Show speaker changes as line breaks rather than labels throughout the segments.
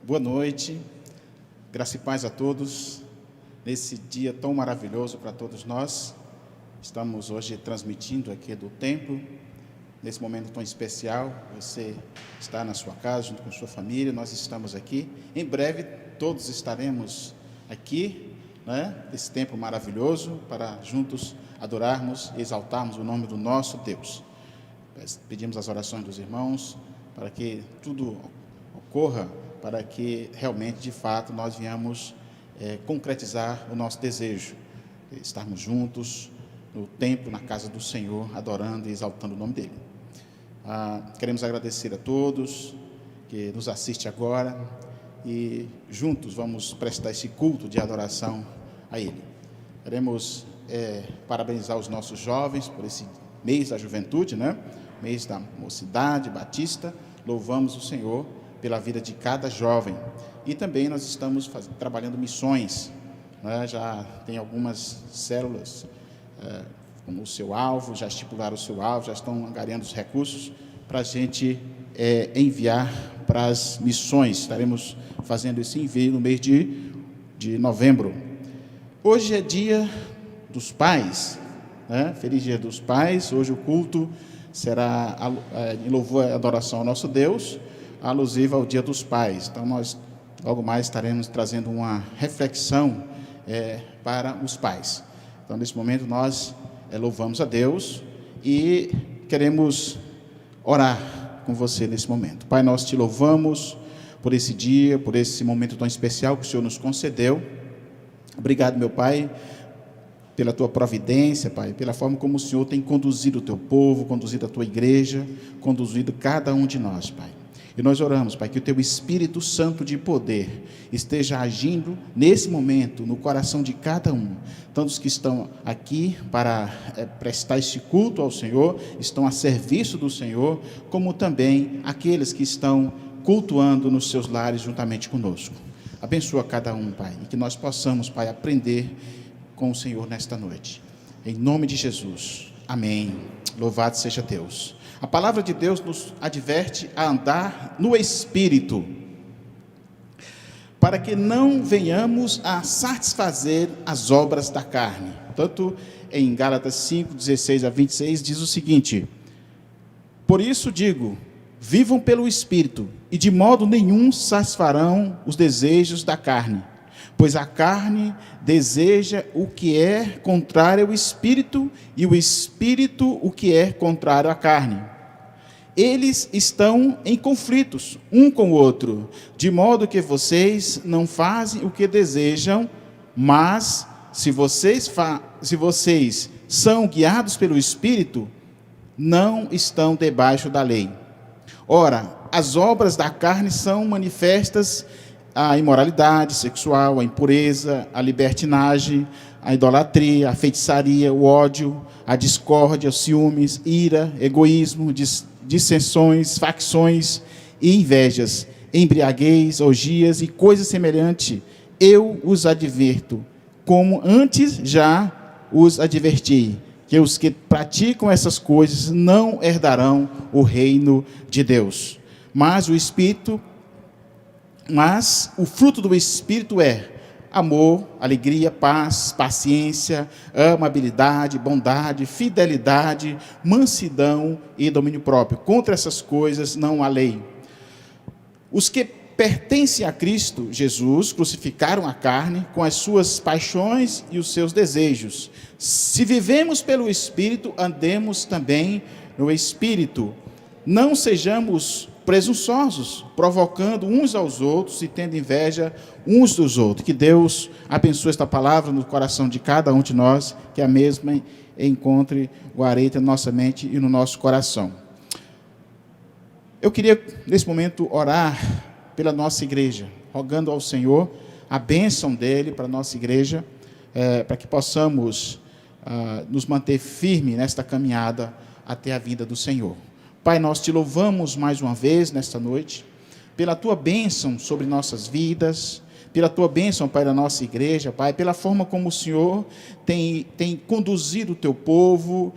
Boa noite, graça e paz a todos, nesse dia tão maravilhoso para todos nós. Estamos hoje transmitindo aqui do templo, nesse momento tão especial. Você está na sua casa, junto com sua família, nós estamos aqui. Em breve, todos estaremos aqui, nesse templo maravilhoso, para juntos adorarmos e exaltarmos o nome do nosso Deus. Pedimos as orações dos irmãos, para que tudo ocorra, para que realmente, de fato, nós venhamos concretizar o nosso desejo, estarmos juntos no templo, na casa do Senhor, adorando e exaltando o nome dEle. Queremos agradecer a todos que nos assistem agora e juntos vamos prestar esse culto de adoração a Ele. Queremos parabenizar os nossos jovens por esse mês da juventude, mês da mocidade batista. Louvamos o Senhor pela vida de cada jovem. E também nós estamos trabalhando missões, já tem algumas células como o seu alvo, já estipularam o seu alvo, já estão angariando os recursos para a gente enviar para as missões. Estaremos fazendo esse envio no mês de novembro. Hoje é dia dos pais, Feliz Dia dos Pais. Hoje o culto será em louvor e adoração ao nosso Deus, alusiva ao Dia dos Pais. Então, nós logo mais estaremos trazendo uma reflexão para os pais. Então, nesse momento, nós louvamos a Deus e queremos orar com você nesse momento. Pai, nós te louvamos por esse dia, por esse momento tão especial que o Senhor nos concedeu. Obrigado, meu Pai, pela tua providência, Pai, pela forma como o Senhor tem conduzido o teu povo, conduzido a tua igreja, conduzido cada um de nós, Pai. E nós oramos, Pai, que o teu Espírito Santo de poder esteja agindo nesse momento no coração de cada um. Tantos que estão aqui para prestar este culto ao Senhor, estão a serviço do Senhor, como também aqueles que estão cultuando nos seus lares juntamente conosco. Abençoa cada um, Pai, e que nós possamos, Pai, aprender com o Senhor nesta noite. Em nome de Jesus. Amém. Louvado seja Deus. A palavra de Deus nos adverte a andar no Espírito, para que não venhamos a satisfazer as obras da carne. Tanto em Gálatas 5, 16 a 26, diz o seguinte: por isso digo, vivam pelo Espírito, e de modo nenhum satisfarão os desejos da carne, pois a carne deseja o que é contrário ao Espírito, e o Espírito o que é contrário à carne. Eles estão em conflitos um com o outro, de modo que vocês não fazem o que desejam, mas se vocês são guiados pelo Espírito, não estão debaixo da lei. Ora, as obras da carne são manifestas: a imoralidade sexual, a impureza, a libertinagem, a idolatria, a feitiçaria, o ódio, a discórdia, os ciúmes, ira, egoísmo, dissensões, facções e invejas, embriaguez, orgias e coisas semelhantes. Eu os adverto, como antes já os adverti, que os que praticam essas coisas não herdarão o reino de Deus. Mas o fruto do Espírito é amor, alegria, paz, paciência, amabilidade, bondade, fidelidade, mansidão e domínio próprio. Contra essas coisas não há lei. Os que pertencem a Cristo Jesus crucificaram a carne com as suas paixões e os seus desejos. Se vivemos pelo Espírito, andemos também no Espírito. Não sejamos presunçosos, provocando uns aos outros e tendo inveja uns dos outros. Que Deus abençoe esta palavra no coração de cada um de nós, que a mesma encontre guarita na nossa mente e no nosso coração. Eu queria, nesse momento, orar pela nossa igreja, rogando ao Senhor a bênção dEle para a nossa igreja, para que possamos nos manter firmes nesta caminhada até a vinda do Senhor. Pai, nós te louvamos mais uma vez nesta noite, pela tua bênção sobre nossas vidas, pela tua bênção, Pai, na nossa igreja, Pai, pela forma como o Senhor tem conduzido o teu povo,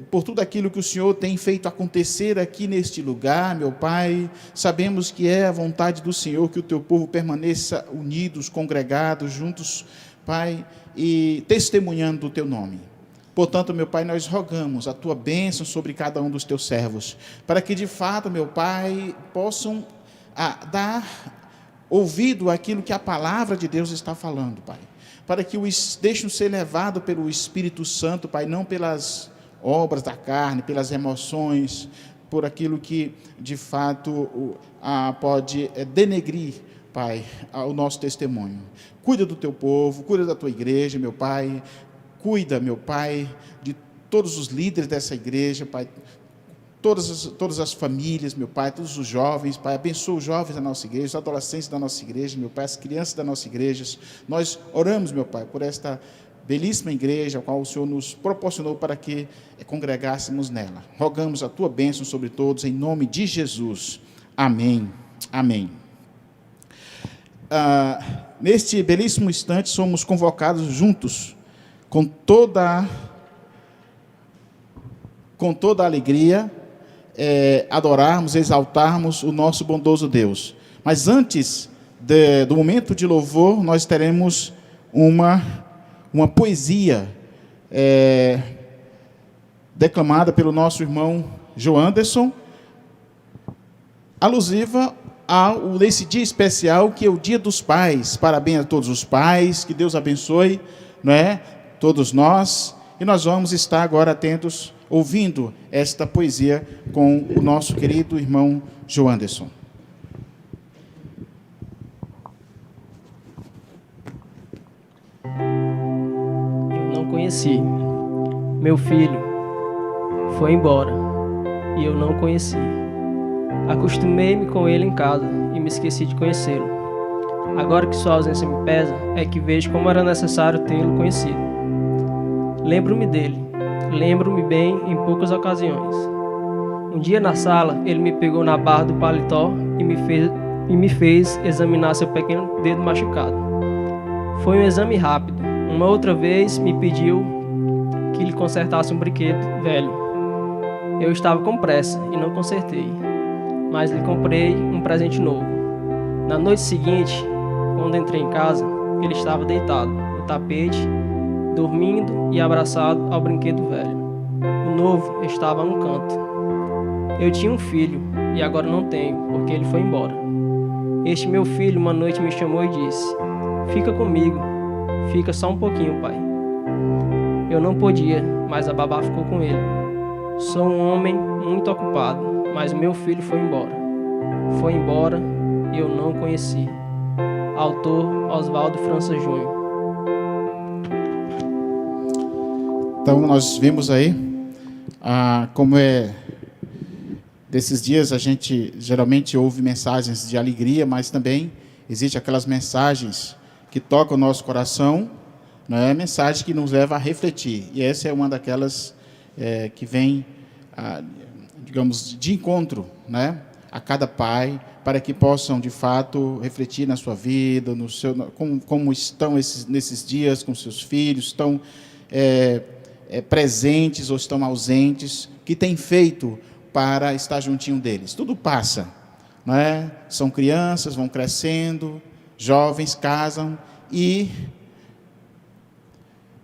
por tudo aquilo que o Senhor tem feito acontecer aqui neste lugar, meu Pai. Sabemos que é a vontade do Senhor que o teu povo permaneça unidos, congregados, juntos, Pai, e testemunhando o teu nome. Portanto, meu Pai, nós rogamos a tua bênção sobre cada um dos teus servos, para que de fato, meu Pai, possam dar ouvido àquilo que a palavra de Deus está falando, Pai, para que deixem ser levado pelo Espírito Santo, Pai, não pelas obras da carne, pelas emoções, por aquilo que de fato pode denegrir, Pai, o nosso testemunho. Cuida do teu povo, cuida da tua igreja, meu Pai. Cuida, meu Pai, de todos os líderes dessa igreja, Pai, todas as famílias, meu Pai, todos os jovens, Pai, abençoa os jovens da nossa igreja, os adolescentes da nossa igreja, meu Pai, as crianças da nossa igreja. Nós oramos, meu Pai, por esta belíssima igreja, a qual o Senhor nos proporcionou para que congregássemos nela. Rogamos a tua bênção sobre todos, em nome de Jesus. Amém. Amém. Neste belíssimo instante, somos convocados juntos, com toda alegria, adorarmos, exaltarmos o nosso bondoso Deus. Mas antes do momento de louvor, nós teremos uma poesia declamada pelo nosso irmão Joanderson, alusiva nesse dia especial, que é o Dia dos Pais. Parabéns a todos os pais, que Deus abençoe, não é? Todos nós, e nós vamos estar agora atentos, ouvindo esta poesia com o nosso querido irmão Joanderson.
Eu não conheci. Meu filho foi embora e eu não conheci. Acostumei-me com ele em casa e me esqueci de conhecê-lo. Agora que sua ausência me pesa, é que vejo como era necessário tê-lo conhecido. Lembro-me dele, lembro-me bem em poucas ocasiões. Um dia na sala, ele me pegou na barra do paletó e me fez examinar seu pequeno dedo machucado. Foi um exame rápido. Uma outra vez me pediu que lhe consertasse um brinquedo velho. Eu estava com pressa e não consertei, mas lhe comprei um presente novo. Na noite seguinte, quando entrei em casa, ele estava deitado no tapete, dormindo e abraçado ao brinquedo velho. O novo estava num canto. Eu tinha um filho e agora não tenho, porque ele foi embora. Este meu filho uma noite me chamou e disse: "Fica comigo, fica só um pouquinho, pai." Eu não podia, mas a babá ficou com ele. Sou um homem muito ocupado, mas meu filho foi embora. Foi embora e eu não conheci. Autor Oswaldo França Júnior.
Então, nós vimos aí como desses dias a gente geralmente ouve mensagens de alegria, mas também existem aquelas mensagens que tocam o nosso coração, né? Mensagem que nos leva a refletir. E essa é uma daquelas que vem, digamos, de encontro, né, a cada pai, para que possam, de fato, refletir na sua vida, como estão nesses dias com seus filhos, estão presentes ou estão ausentes, que tem feito para estar juntinho deles. Tudo passa, não é? São crianças, vão crescendo, jovens casam e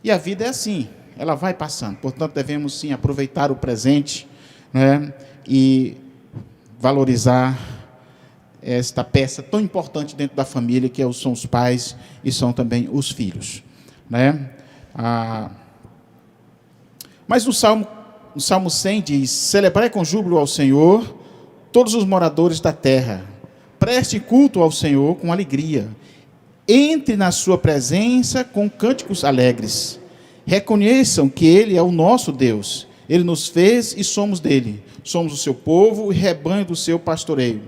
a vida é assim, ela vai passando. Portanto, devemos sim aproveitar o presente, né, e valorizar esta peça tão importante dentro da família, que são os pais e são também os filhos, né? Mas no Salmo 100 diz: "Celebrai com júbilo ao Senhor todos os moradores da terra, preste culto ao Senhor com alegria, entre na sua presença com cânticos alegres, reconheçam que Ele é o nosso Deus, Ele nos fez e somos dele, somos o seu povo e rebanho do seu pastoreio.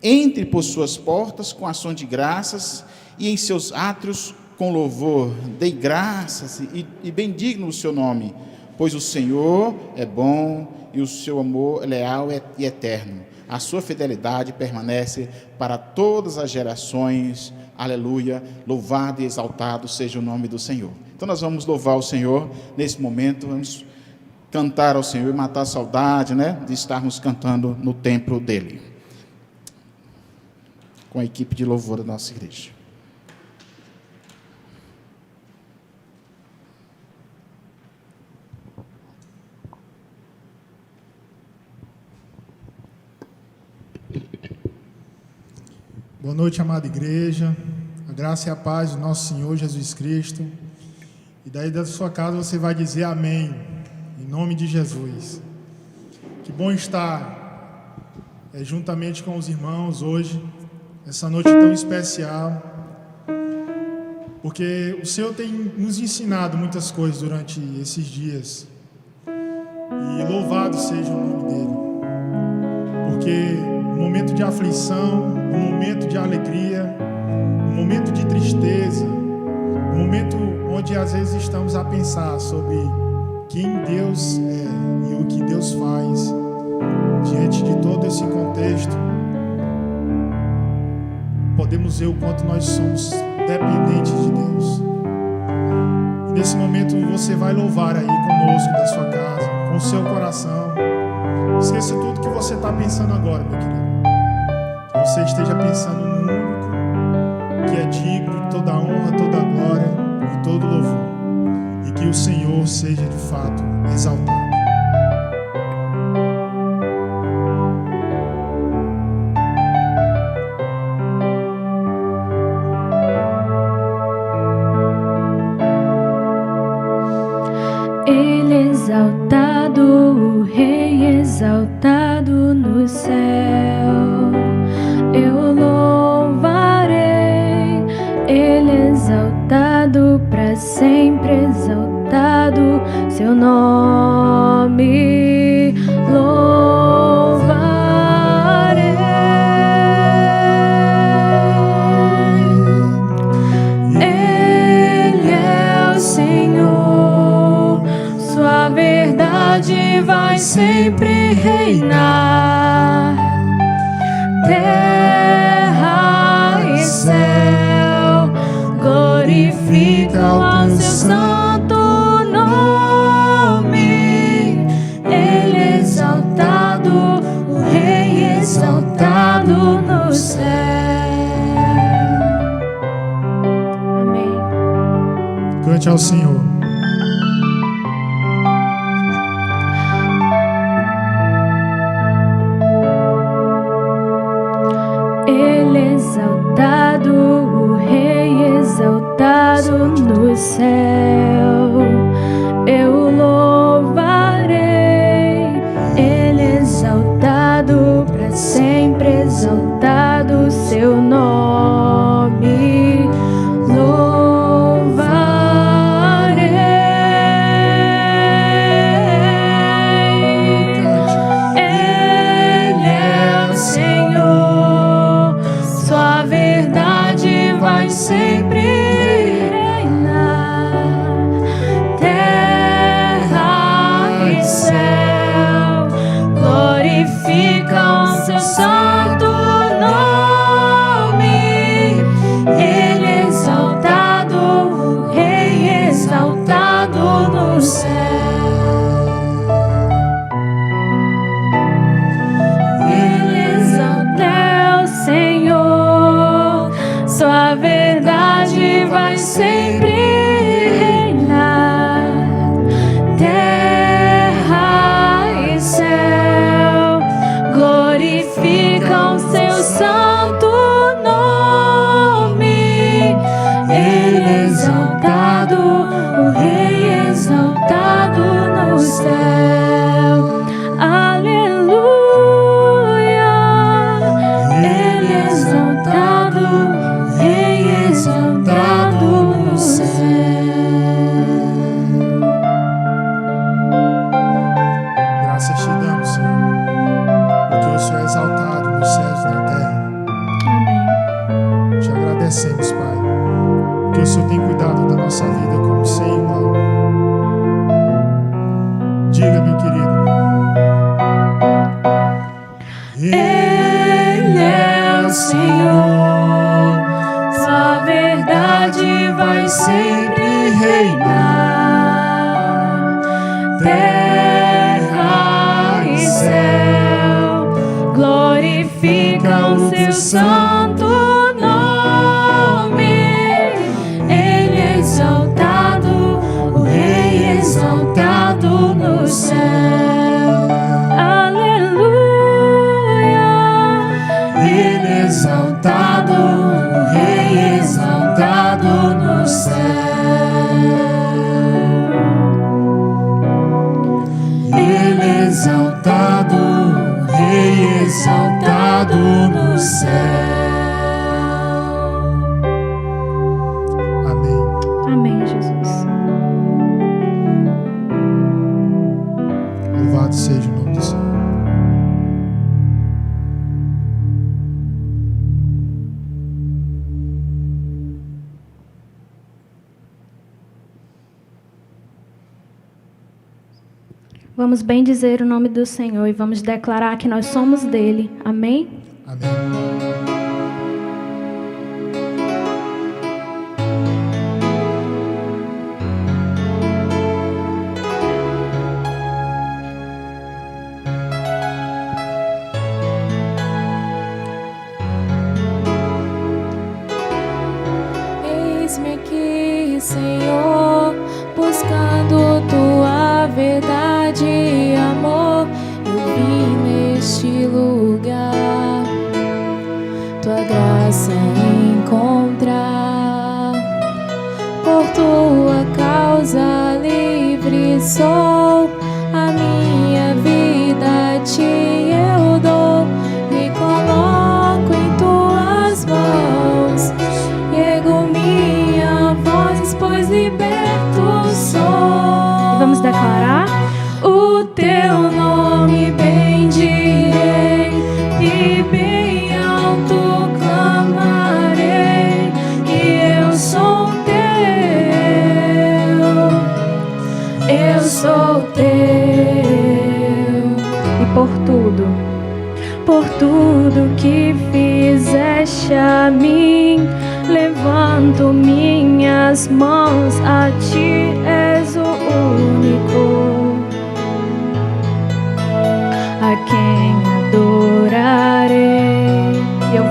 Entre por suas portas com ações de graças e em seus átrios com louvor, dei graças e bendigno o seu nome, pois o Senhor é bom e o seu amor é leal e eterno. a sua fidelidade permanece para todas as gerações. Aleluia, louvado e exaltado seja o nome do Senhor. Então nós vamos louvar o Senhor nesse momento, vamos cantar ao Senhor e matar a saudade, de estarmos cantando no templo dele, com a equipe de louvor da nossa igreja.
Boa noite, amada igreja, a graça e a paz do nosso Senhor Jesus Cristo. E daí da sua casa você vai dizer amém, em nome de Jesus. Que bom estar juntamente com os irmãos hoje, essa noite tão especial, porque o Senhor tem nos ensinado muitas coisas durante esses dias, e louvado seja o nome dele, porque no momento de aflição, no momento de alegria, no momento de tristeza, no momento onde às vezes estamos a pensar sobre quem Deus é e o que Deus faz, diante de todo esse contexto, podemos ver o quanto nós somos dependentes de Deus. E nesse momento você vai louvar aí conosco da sua casa, com o seu coração. Esqueça tudo que você está pensando agora, meu querido. Que você esteja pensando no único que é digno de toda a honra, toda a glória e todo louvor. E que o Senhor seja de fato exaltado.
Ele exaltado, o Rei exaltado no céu, eu louvarei. Ele exaltado, para sempre exaltado, seu nome louvarei. Ele é o Senhor, sua verdade vai sempre reinar. Terra e céu glorificam ao seu santo nome. Ele é exaltado, o Rei exaltado no céu. Amém.
Cante ao Senhor.
Ele exaltado, o Rei exaltado no céu, eu louvarei. Ele exaltado, para sempre exaltado, seu nome louvarei. Ele é o Senhor, sua verdade vai sempre reinar. Terra e céu glorificam seu santo nome. Ele é exaltado, o Rei exaltado no céu. Ele exalta o Senhor, sua verdade vai sempre reinar. Terra e céu glorificam seu santo nome. Ele é exaltado, o Rei exaltado no céu. Aleluia. Ele é exaltado, o Rei exaltado no céu.
Graças te damos, Senhor, porque o Senhor é exaltado nos céus e na terra.
Amém.
Te agradecemos, Pai, porque o Senhor tem cuidado da nossa vida como sem igual. Diga, meu querido.
Sua verdade vai sempre reinar. Terra e céu glorificam seu santo nome. Ele é exaltado, o Rei exaltado no céu. Aleluia. Ele é exaltado, o Rei exaltado no céu. Ele é exaltado, o Rei exaltado no céu.
Amém.
Amém, Jesus.
Louvado seja o nome do Senhor.
Vamos bendizer o nome do Senhor e vamos declarar que nós somos dele. Amém?
Amém.
Eis-me aqui, Senhor, buscando tua verdade e amor. Eu vim neste lugar, tua graça encontrar. Por tua causa livre sou, a minha vida a ti eu dou. Me coloco em tuas mãos, ergo minha voz, pois liberto sou. E vamos declarar: o teu nome bendirei e bem alto clamarei, que eu sou teu. E por tudo que fizeste a mim, levanto minhas mãos a ti, és o único a quem adorarei. E eu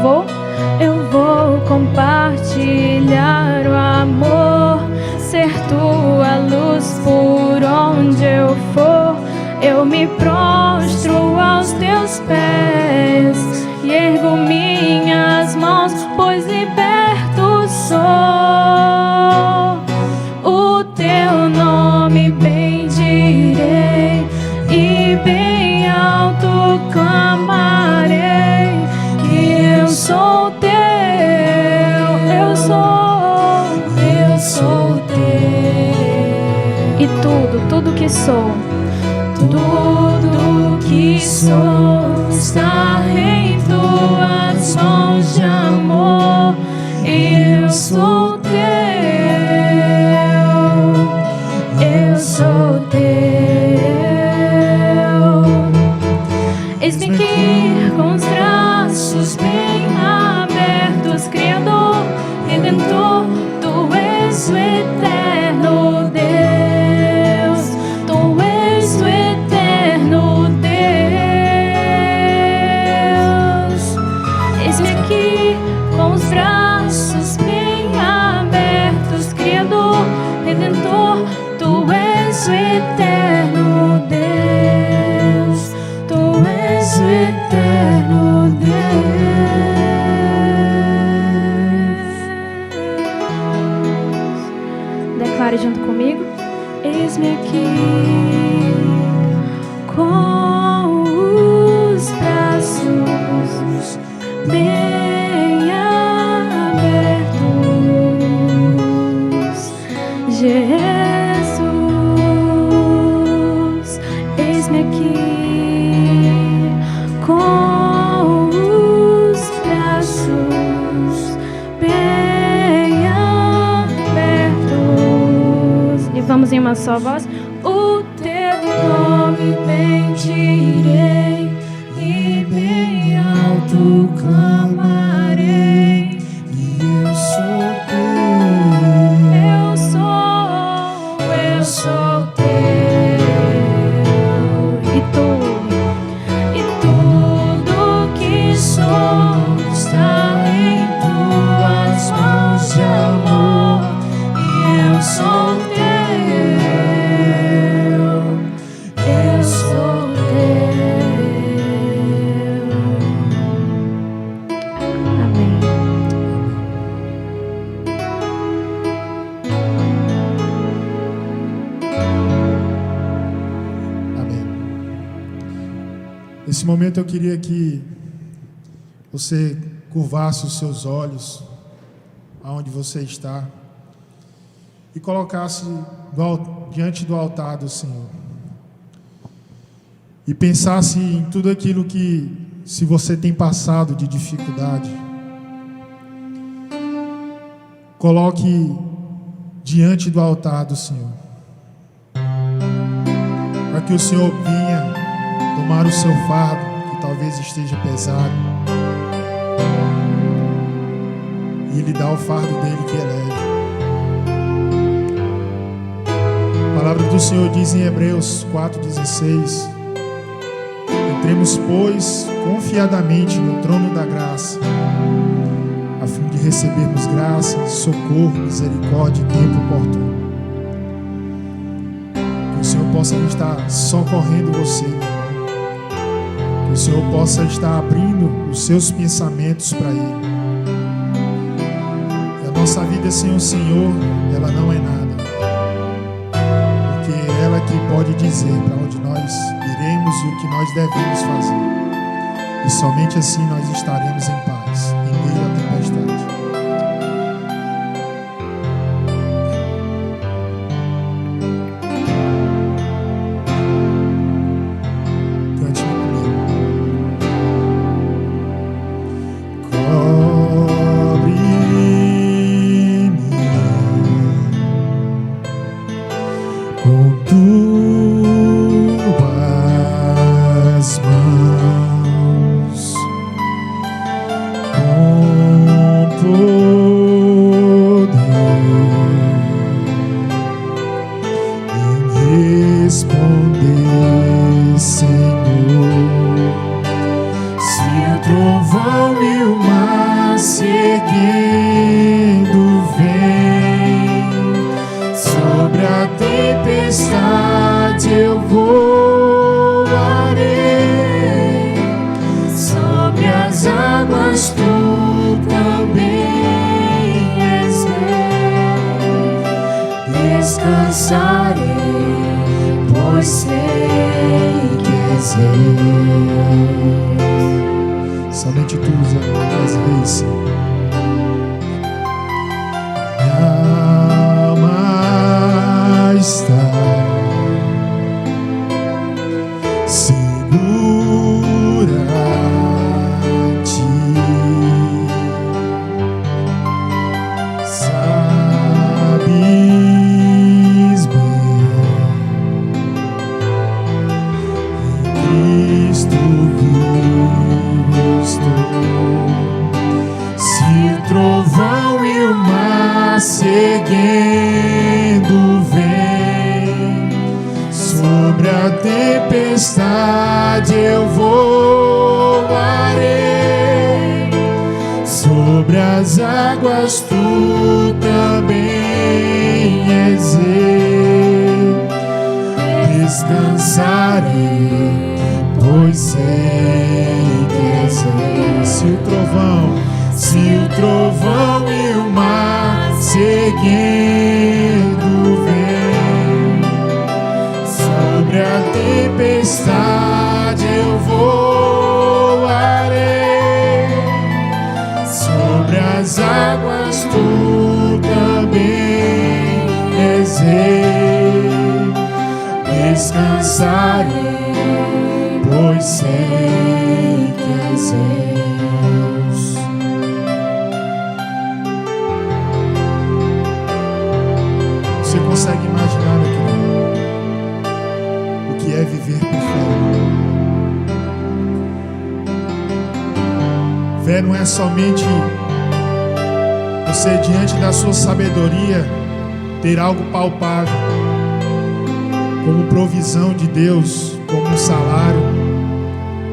vou compartilhar o amor, ser tua luz por onde eu for. Eu me prostro aos teus pés e ergo minhas mãos, pois liberto sou. O teu nome bendirei e bem alto clamarei, que eu sou teu, eu sou teu. E tudo que sou, tudo que sou está em tuas mãos de amor. Eu sou teu, eu sou teu. Eis-me aqui com os braços bem abertos, Criador, Redentor, tu és o eterno Deus, tu és o eterno Deus. Eis-me aqui com os braços bem abertos, Criador, Redentor, tu és o eterno Deus, tu és o eterno Deus. Declare junto comigo: eis-me aqui com os braços bem abertos, Jesus. Eis-me aqui com os braços bem abertos. E vamos em uma só voz: o teu nome bendirei e bem alto clamarei,
Nesse momento eu queria que você curvasse os seus olhos aonde você está e colocasse diante do altar do Senhor. E pensasse em tudo aquilo que, se você tem passado de dificuldade, coloque diante do altar do Senhor, para que o Senhor venha tomar o seu fardo, que talvez esteja pesado, e lhe dar o fardo dele, que é leve. A palavra do Senhor diz em Hebreus 4,16: entremos, pois, confiadamente no trono da graça, a fim de recebermos graça, socorro, misericórdia e tempo oportuno. Que o Senhor possa estar socorrendo você, que o Senhor possa estar abrindo os seus pensamentos para Ele. E a nossa vida sem o Senhor, ela não é nada, porque é ela que pode dizer para onde nós iremos e o que nós devemos fazer. E somente assim nós estaremos em paz, em meio à tempestade. Cante-me comigo. Cobre-me com tuas mãos, com poder, em responder, Senhor. Se o trovão e o mar se erguendo vem, sobre a tempestade eu voarei, sobre as águas tu também és rei. Descansarei, pois sei que és rei. Somente tu és rei, Senhor. Minha alma está segura em ti. Sabes bem, em Cristo vivo estou. Se o trovão e o mar se erguendo vem, sobre a tempestade eu voarei, sobre as águas tu também és rei. Descansarei, pois sei que és rei. Se o trovão e o mar se erguendo vem, sobre a tempestade eu voarei, sobre as águas tu também és rei. Descansarei, pois sei que és Deus. Você consegue imaginar o que é viver por fé? Fé não é somente você, diante da sua sabedoria, ter algo palpável, como provisão de Deus, como um salário,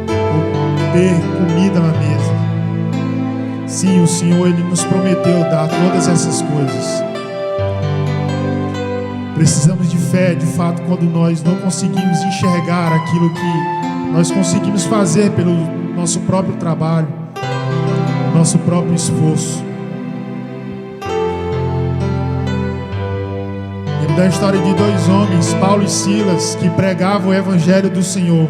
ou ter comida na mesa. Sim, o Senhor, Ele nos prometeu dar todas essas coisas. Precisamos de fé, de fato, quando nós não conseguimos enxergar aquilo que nós conseguimos fazer pelo nosso próprio trabalho, nosso próprio esforço. Lembro da história de dois homens, Paulo e Silas, que pregavam o Evangelho do Senhor.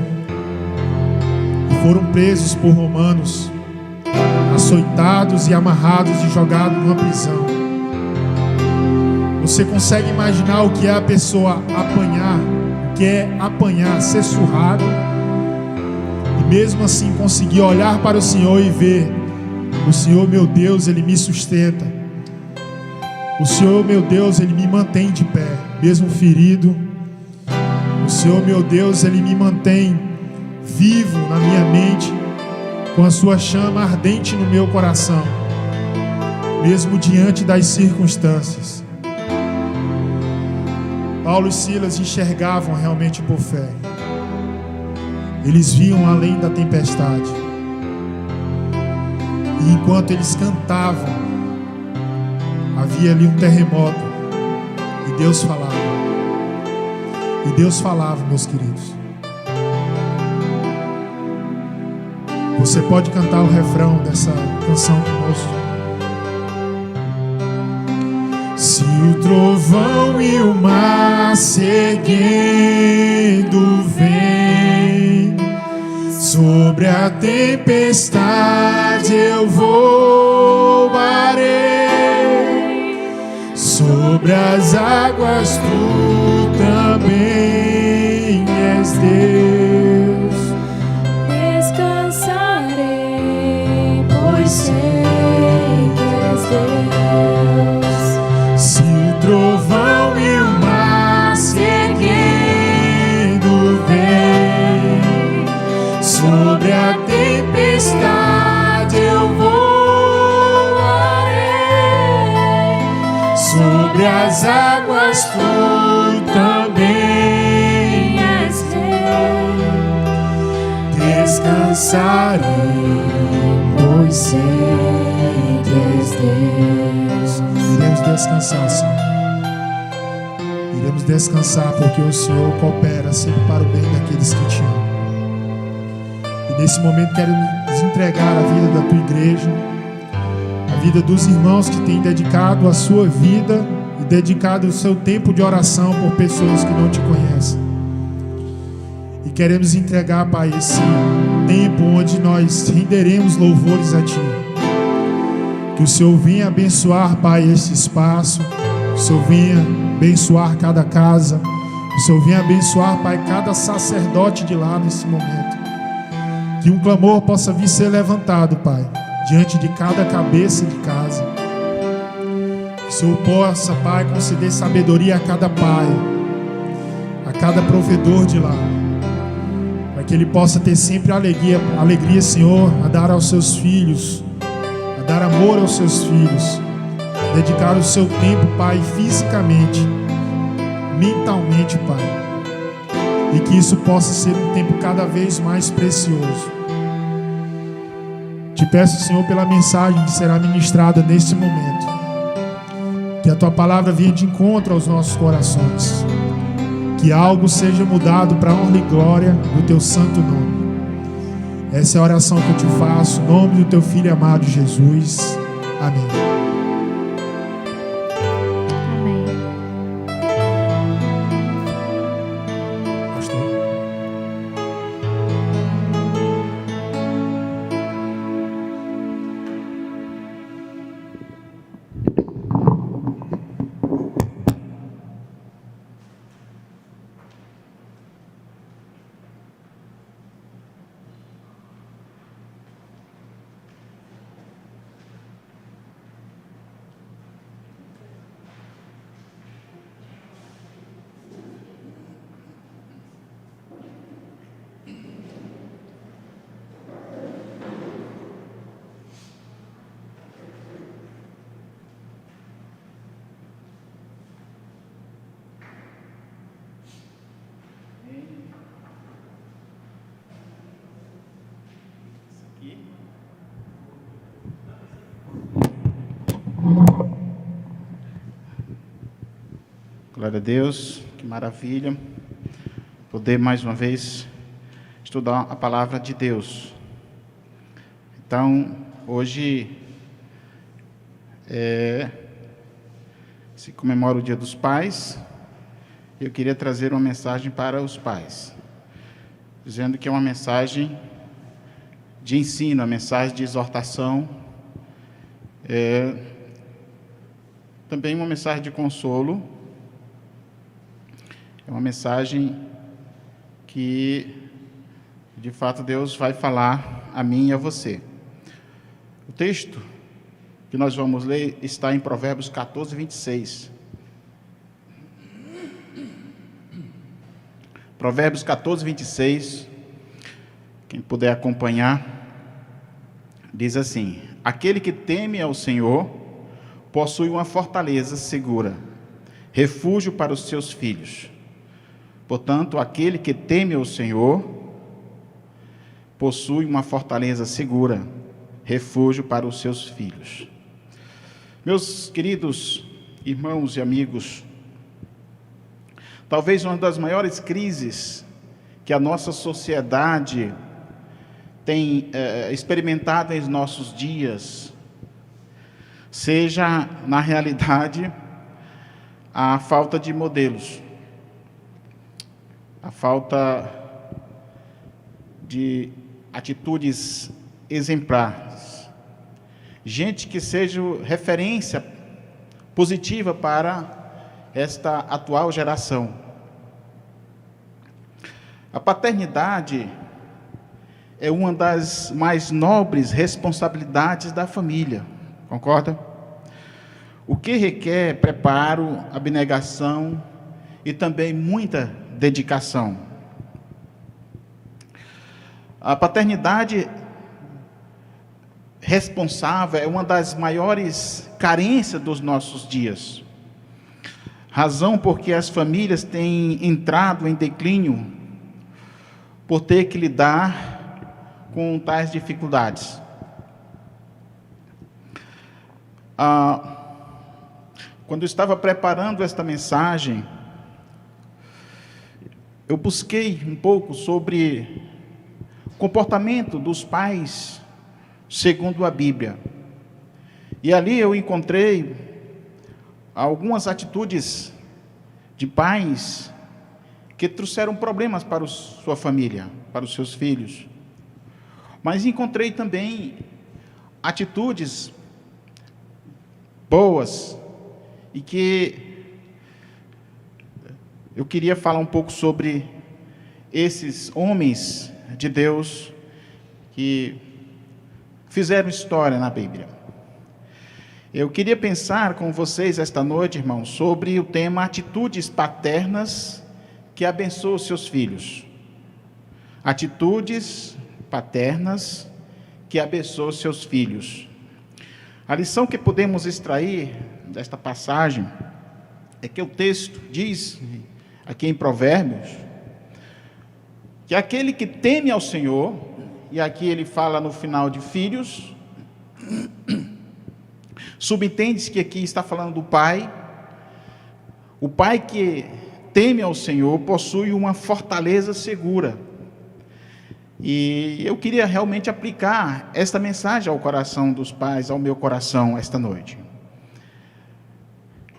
foram presos por romanos, açoitados e amarrados e jogados numa prisão. Você consegue imaginar o que é a pessoa apanhar, o que é apanhar, ser surrado, e mesmo assim conseguir olhar para o Senhor e ver: o Senhor, meu Deus, Ele me sustenta. O Senhor, meu Deus, Ele me mantém de pé, mesmo ferido. O Senhor, meu Deus, Ele me mantém vivo na minha mente, com a sua chama ardente no meu coração, mesmo diante das circunstâncias. Paulo e Silas enxergavam realmente por fé. Eles viam além da tempestade. E enquanto eles cantavam, havia ali um terremoto. E Deus falava. E Deus falava, meus queridos. Você pode cantar o refrão dessa canção conosco? Se o trovão e o mar se erguendo vem, sobre a tempestade eu voarei, sobre as águas tu também és Deus.
Descansarei, pois sei que és Deus.
Se o trovão e o mar se erguendo vem, sobre a tempestade eu voarei, sobre as águas tu também és Deus. Descansarei, pois sei que és Deus. Iremos descansar, Senhor. Iremos descansar porque o Senhor coopera sempre para o bem daqueles que te amam. E nesse momento quero nos entregar a vida da tua igreja, a vida dos irmãos que têm dedicado a sua vida e dedicado o seu tempo de oração por pessoas que não te conhecem. E queremos entregar, Pai, esse tempo onde nós renderemos louvores a Ti. Que o Senhor venha abençoar, Pai, esse espaço. Que o Senhor venha abençoar cada casa. Que o Senhor venha abençoar, Pai, cada sacerdote de lá nesse momento. Que um clamor possa vir ser levantado, Pai, diante de cada cabeça de casa. Que o Senhor possa, Pai, conceder sabedoria a cada pai, a cada provedor de lá, para que ele possa ter sempre alegria, Senhor, a dar aos seus filhos, a dar amor aos seus filhos, dedicar o seu tempo, Pai, fisicamente, mentalmente, Pai, e que isso possa ser um tempo cada vez mais precioso. Te peço, Senhor, pela mensagem que será ministrada neste momento, que a Tua palavra venha de encontro aos nossos corações, que algo seja mudado para a honra e glória do Teu santo nome. Essa é a oração que eu te faço, em nome do Teu Filho amado Jesus. Amém.
Glória a Deus, que maravilha poder mais uma vez estudar a palavra de Deus. Então, hoje se comemora o Dia dos Pais. Eu queria trazer uma mensagem para os pais, dizendo que é uma mensagem de ensino, a mensagem de exortação, também uma mensagem de consolo, é uma mensagem que, de fato, Deus vai falar a mim e a você. O texto que nós vamos ler está em Provérbios 14, 26. Provérbios 14, 26, quem puder acompanhar, diz assim: aquele que teme ao Senhor possui uma fortaleza segura, refúgio para os seus filhos. Portanto, aquele que teme ao Senhor possui uma fortaleza segura, refúgio para os seus filhos. Meus queridos irmãos e amigos, talvez uma das maiores crises que a nossa sociedade tem experimentado em nossos dias seja, na realidade, a falta de modelos, a falta de atitudes exemplares, gente que seja referência positiva para esta atual geração. A paternidade é uma das mais nobres responsabilidades da família, concorda? O que requer preparo, abnegação e também muita dedicação. A paternidade responsável é uma das maiores carências dos nossos dias. Razão porque as famílias têm entrado em declínio por ter que lidar com tais dificuldades. Quando eu estava preparando esta mensagem, eu busquei um pouco sobre o comportamento dos pais segundo a Bíblia. E ali eu encontrei algumas atitudes de pais que trouxeram problemas para sua família, para os seus filhos. Mas encontrei também atitudes boas e que eu queria falar um pouco sobre esses homens de Deus que fizeram história na Bíblia. Eu queria pensar com vocês esta noite, irmãos, sobre o tema atitudes paternas que abençoam os seus filhos. Atitudes paternas que abençoam os seus filhos. A lição que podemos extrair desta passagem é que o texto diz, aqui em Provérbios, que aquele que teme ao Senhor, e aqui ele fala no final de filhos, subentende-se que aqui está falando do pai. O pai que teme ao Senhor possui uma fortaleza segura. E eu queria realmente aplicar esta mensagem ao coração dos pais, ao meu coração, esta noite.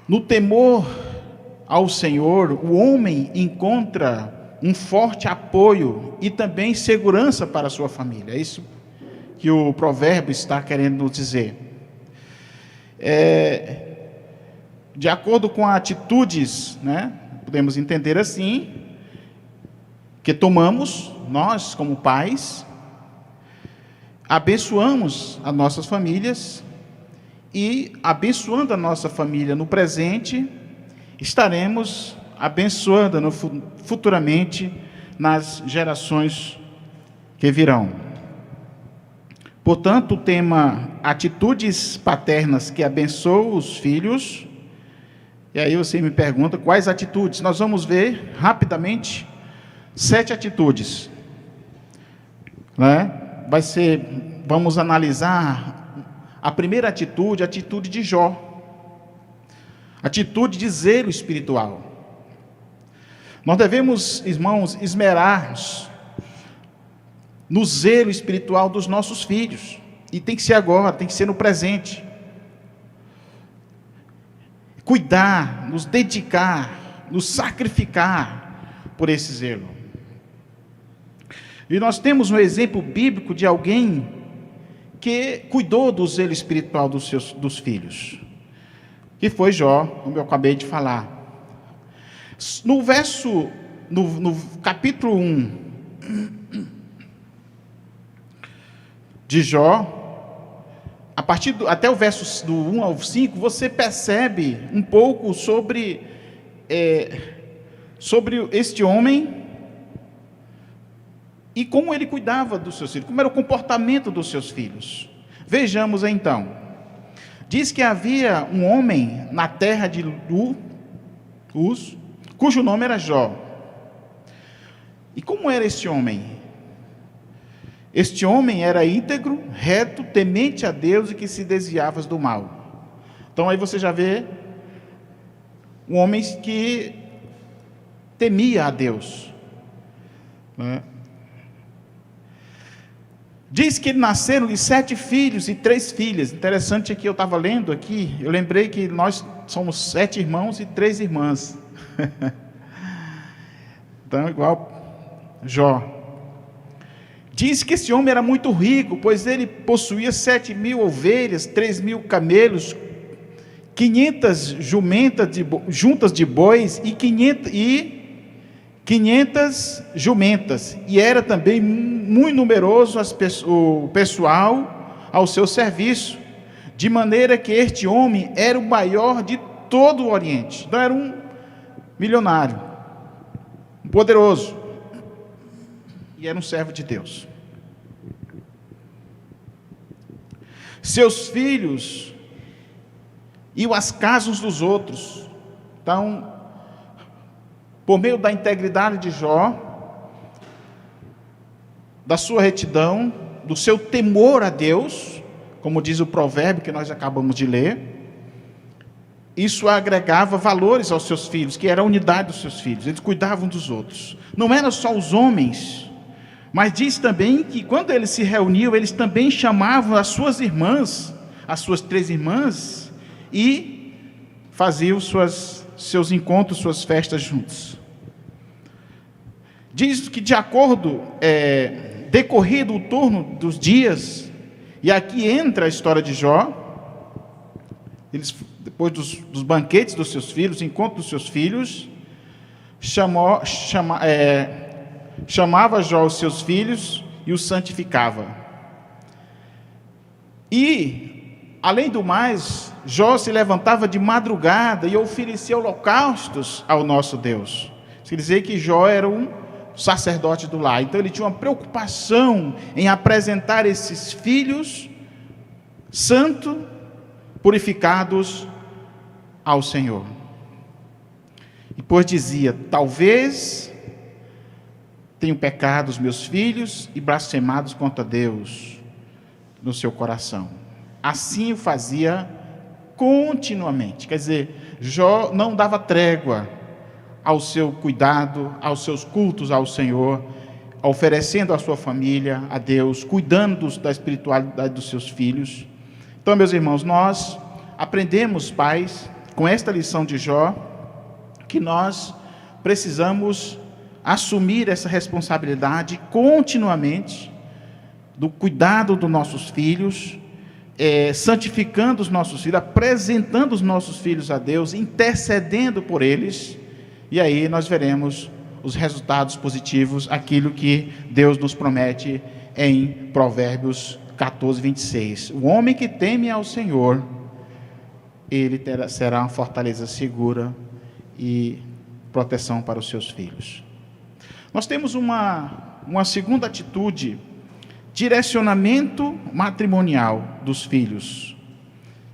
No temor ao Senhor, o homem encontra um forte apoio e também segurança para a sua família. É isso que o provérbio está querendo nos dizer. De acordo com as atitudes, podemos entender assim, que tomamos, nós como pais, abençoamos as nossas famílias, e abençoando a nossa família no presente, estaremos abençoando futuramente nas gerações que virão. Portanto, o tema atitudes paternas que abençoam os filhos, e aí você me pergunta quais atitudes. Nós vamos ver rapidamente 7 atitudes, vamos analisar a primeira atitude, a atitude de Jó, atitude de zelo espiritual. Nós devemos, irmãos, esmerar-nos no zelo espiritual dos nossos filhos, e tem que ser agora, tem que ser no presente. Cuidar, nos dedicar, nos sacrificar por esse zelo. E nós temos um exemplo bíblico de alguém que cuidou do zelo espiritual dos filhos, que foi Jó, como eu acabei de falar. No capítulo 1 de Jó, até o verso do 1 ao 5, você percebe um pouco sobre este homem e como ele cuidava dos seus filhos, como era o comportamento dos seus filhos. Vejamos então. Diz que havia um homem na terra de Uz, cujo nome era Jó. E como era este homem? Este homem era íntegro, reto, temente a Deus e que se desviava do mal. Então aí você já vê um homem que temia a Deus, né? Diz que nasceram-lhe 7 filhos e 3 filhas. Interessante é que eu estava lendo aqui, eu lembrei que nós somos 7 irmãos e 3 irmãs. Então, igual Jó. Diz que esse homem era muito rico, pois ele possuía 7.000 ovelhas, 3.000 camelos, 500 juntas de bois e 500 jumentas, e era também muito numeroso o pessoal ao seu serviço, de maneira que este homem era o maior de todo o Oriente. Então era um milionário, um poderoso, e era um servo de Deus. Seus filhos iam às casas dos outros. Então, por meio da integridade de Jó, da sua retidão, do seu temor a Deus, como diz o provérbio que nós acabamos de ler, isso agregava valores aos seus filhos, que era a unidade dos seus filhos. Eles cuidavam dos outros. Não eram só os homens, mas diz também que quando eles se reuniam, eles também chamavam as suas irmãs, as suas 3 irmãs, e faziam seus encontros, suas festas juntos. Diz que de acordo, decorrido o turno dos dias, e aqui entra a história de Jó, depois dos banquetes dos seus filhos, encontro dos seus filhos, chamava Jó os seus filhos e os santificava. E, além do mais, Jó se levantava de madrugada e oferecia holocaustos ao nosso Deus. Quer dizer que Jó era um sacerdote do lar, então ele tinha uma preocupação em apresentar esses filhos santos, purificados ao Senhor. E depois dizia: talvez tenham pecado os meus filhos e blasfemados contra Deus no seu coração. Assim o fazia continuamente. Quer dizer, Jó não dava trégua ao seu cuidado, aos seus cultos ao Senhor, oferecendo a sua família a Deus, cuidando da espiritualidade dos seus filhos. Então, meus irmãos, nós aprendemos, pais, com esta lição de Jó, que nós precisamos assumir essa responsabilidade continuamente do cuidado dos nossos filhos, santificando os nossos filhos, apresentando os nossos filhos a Deus, intercedendo por eles, e aí nós veremos os resultados positivos, aquilo que Deus nos promete em Provérbios 14, 26. O homem que teme ao Senhor, ele será uma fortaleza segura e proteção para os seus filhos. Nós temos uma segunda atitude, direcionamento matrimonial dos filhos.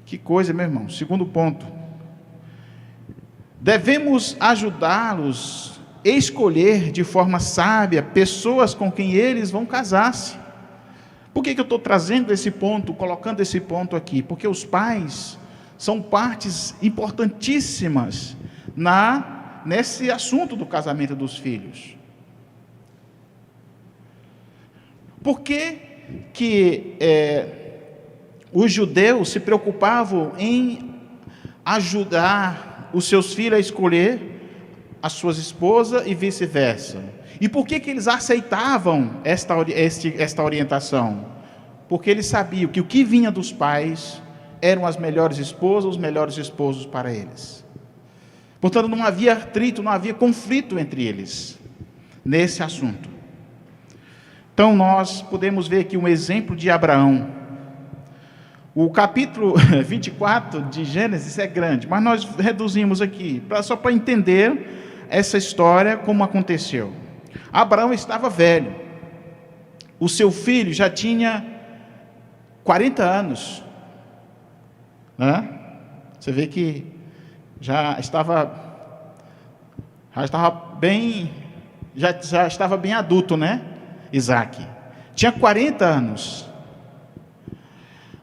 Que coisa, meu irmão. Segundo ponto, devemos ajudá-los a escolher de forma sábia pessoas com quem eles vão casar-se. Por que eu estou trazendo esse ponto, colocando esse ponto aqui? Porque os pais são partes importantíssimas nesse assunto do casamento dos filhos. Por que os judeus se preocupavam em ajudar os seus filhos a escolher as suas esposas e vice-versa? E por que eles aceitavam esta orientação? Porque eles sabiam que o que vinha dos pais eram as melhores esposas, os melhores esposos para eles. Portanto, não havia atrito, não havia conflito entre eles nesse assunto. Então, nós podemos ver aqui um exemplo de Abraão. O capítulo 24 de Gênesis é grande, mas nós reduzimos aqui, só para entender essa história, como aconteceu. Abraão estava velho, o seu filho já tinha 40 anos, né? Você vê que já estava bem adulto, né? Isaac tinha 40 anos.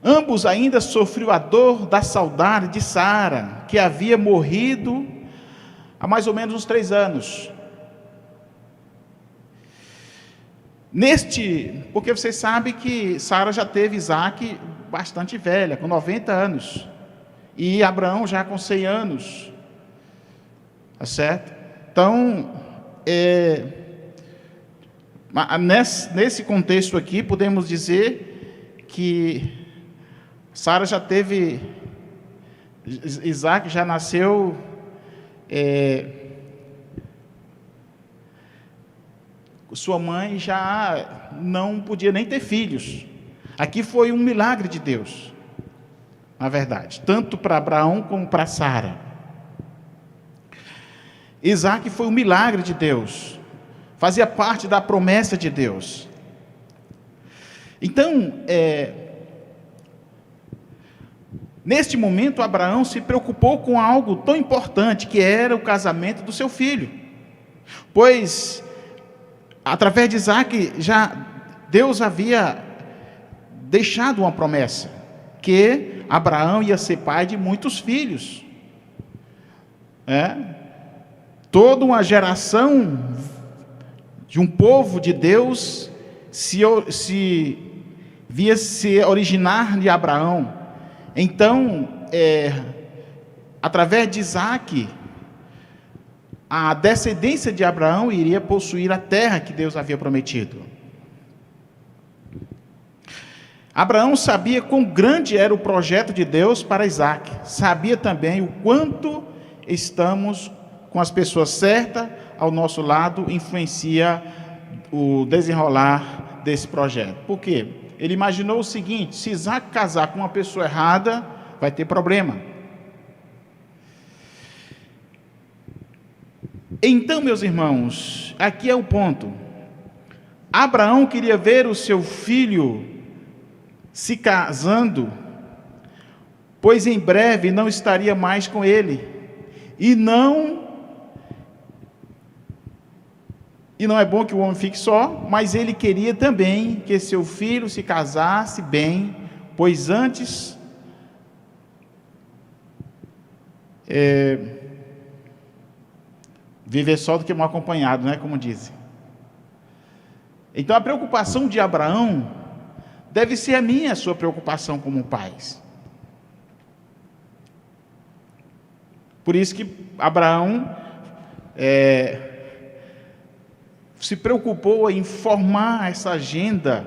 Ambos ainda sofriam a dor da saudade de Sara, que havia morrido há mais ou menos uns 3 anos. Porque você sabe que Sara já teve Isaac bastante velha, com 90 anos, e Abraão já com 100 anos, tá certo? Então, nesse contexto aqui, podemos dizer que Sara já teve, Isaac já nasceu, sua mãe já não podia nem ter filhos. Aqui foi um milagre de Deus, na verdade, tanto para Abraão como para Sara. Isaac foi um milagre de Deus, fazia parte da promessa de Deus. Então, neste momento, Abraão se preocupou com algo tão importante, que era o casamento do seu filho, pois através de Isaac, Deus havia deixado uma promessa, que Abraão ia ser pai de muitos filhos. Toda uma geração de um povo de Deus via se originar de Abraão. Então, através de Isaac, a descendência de Abraão iria possuir a terra que Deus havia prometido. Abraão sabia quão grande era o projeto de Deus para Isaac. Sabia também o quanto estamos com as pessoas certas ao nosso lado influencia o desenrolar desse projeto. Por quê? Ele imaginou o seguinte: se Isaac casar com uma pessoa errada, vai ter problema. Então, meus irmãos, aqui é o ponto. Abraão queria ver o seu filho se casando, pois em breve não estaria mais com ele. E não é bom que o homem fique só, mas ele queria também que seu filho se casasse bem, pois antes viver só do que mal acompanhado, né, como dizem. Então a preocupação de Abraão deve ser a sua preocupação como pais. Por isso que Abraão se preocupou em formar essa agenda,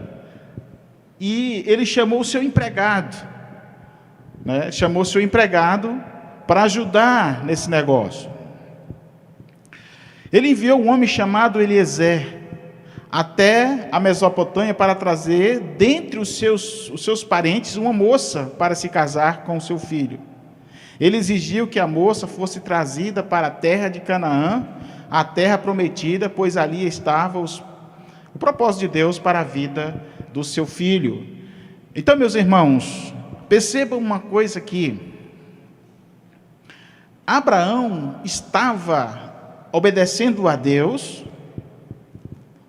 e ele chamou o seu empregado, para ajudar nesse negócio. Ele enviou um homem chamado Eliezer até a Mesopotâmia para trazer dentre os seus parentes uma moça para se casar com o seu filho. Ele exigiu que a moça fosse trazida para a terra de Canaã, a terra prometida, pois ali estava o propósito de Deus para a vida do seu filho. Então, meus irmãos, percebam uma coisa aqui. Abraão estava obedecendo a Deus,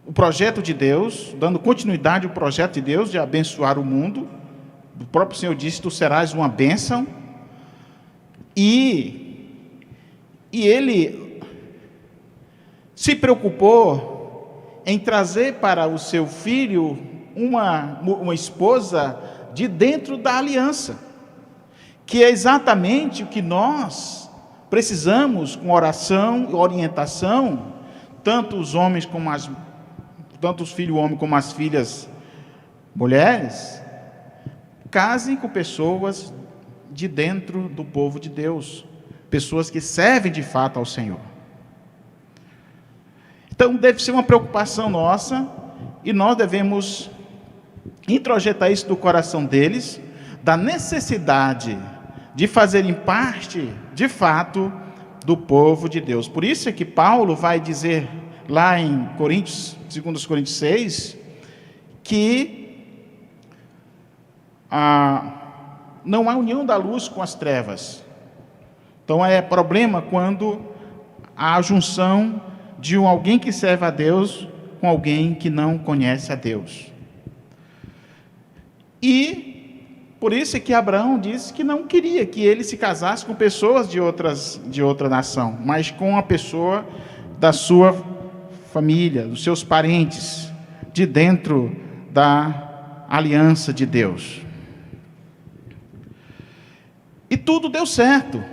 o projeto de Deus, dando continuidade ao projeto de Deus de abençoar o mundo. O próprio Senhor disse: tu serás uma bênção. E ele se preocupou em trazer para o seu filho uma esposa de dentro da aliança, que é exatamente o que nós precisamos, com oração e orientação, tanto os homens como tanto os filhos homens como as filhas mulheres, casem com pessoas de dentro do povo de Deus, pessoas que servem de fato ao Senhor. Então deve ser uma preocupação nossa, e nós devemos introjetar isso do coração deles, da necessidade de fazerem parte, de fato, do povo de Deus. Por isso é que Paulo vai dizer lá em 2 Coríntios 6, que não há união da luz com as trevas. Então é problema quando há a junção de alguém que serve a Deus com alguém que não conhece a Deus. E por isso é que Abraão disse que não queria que ele se casasse com pessoas de outra nação, mas com uma pessoa da sua família, dos seus parentes, de dentro da aliança de Deus. E tudo deu certo.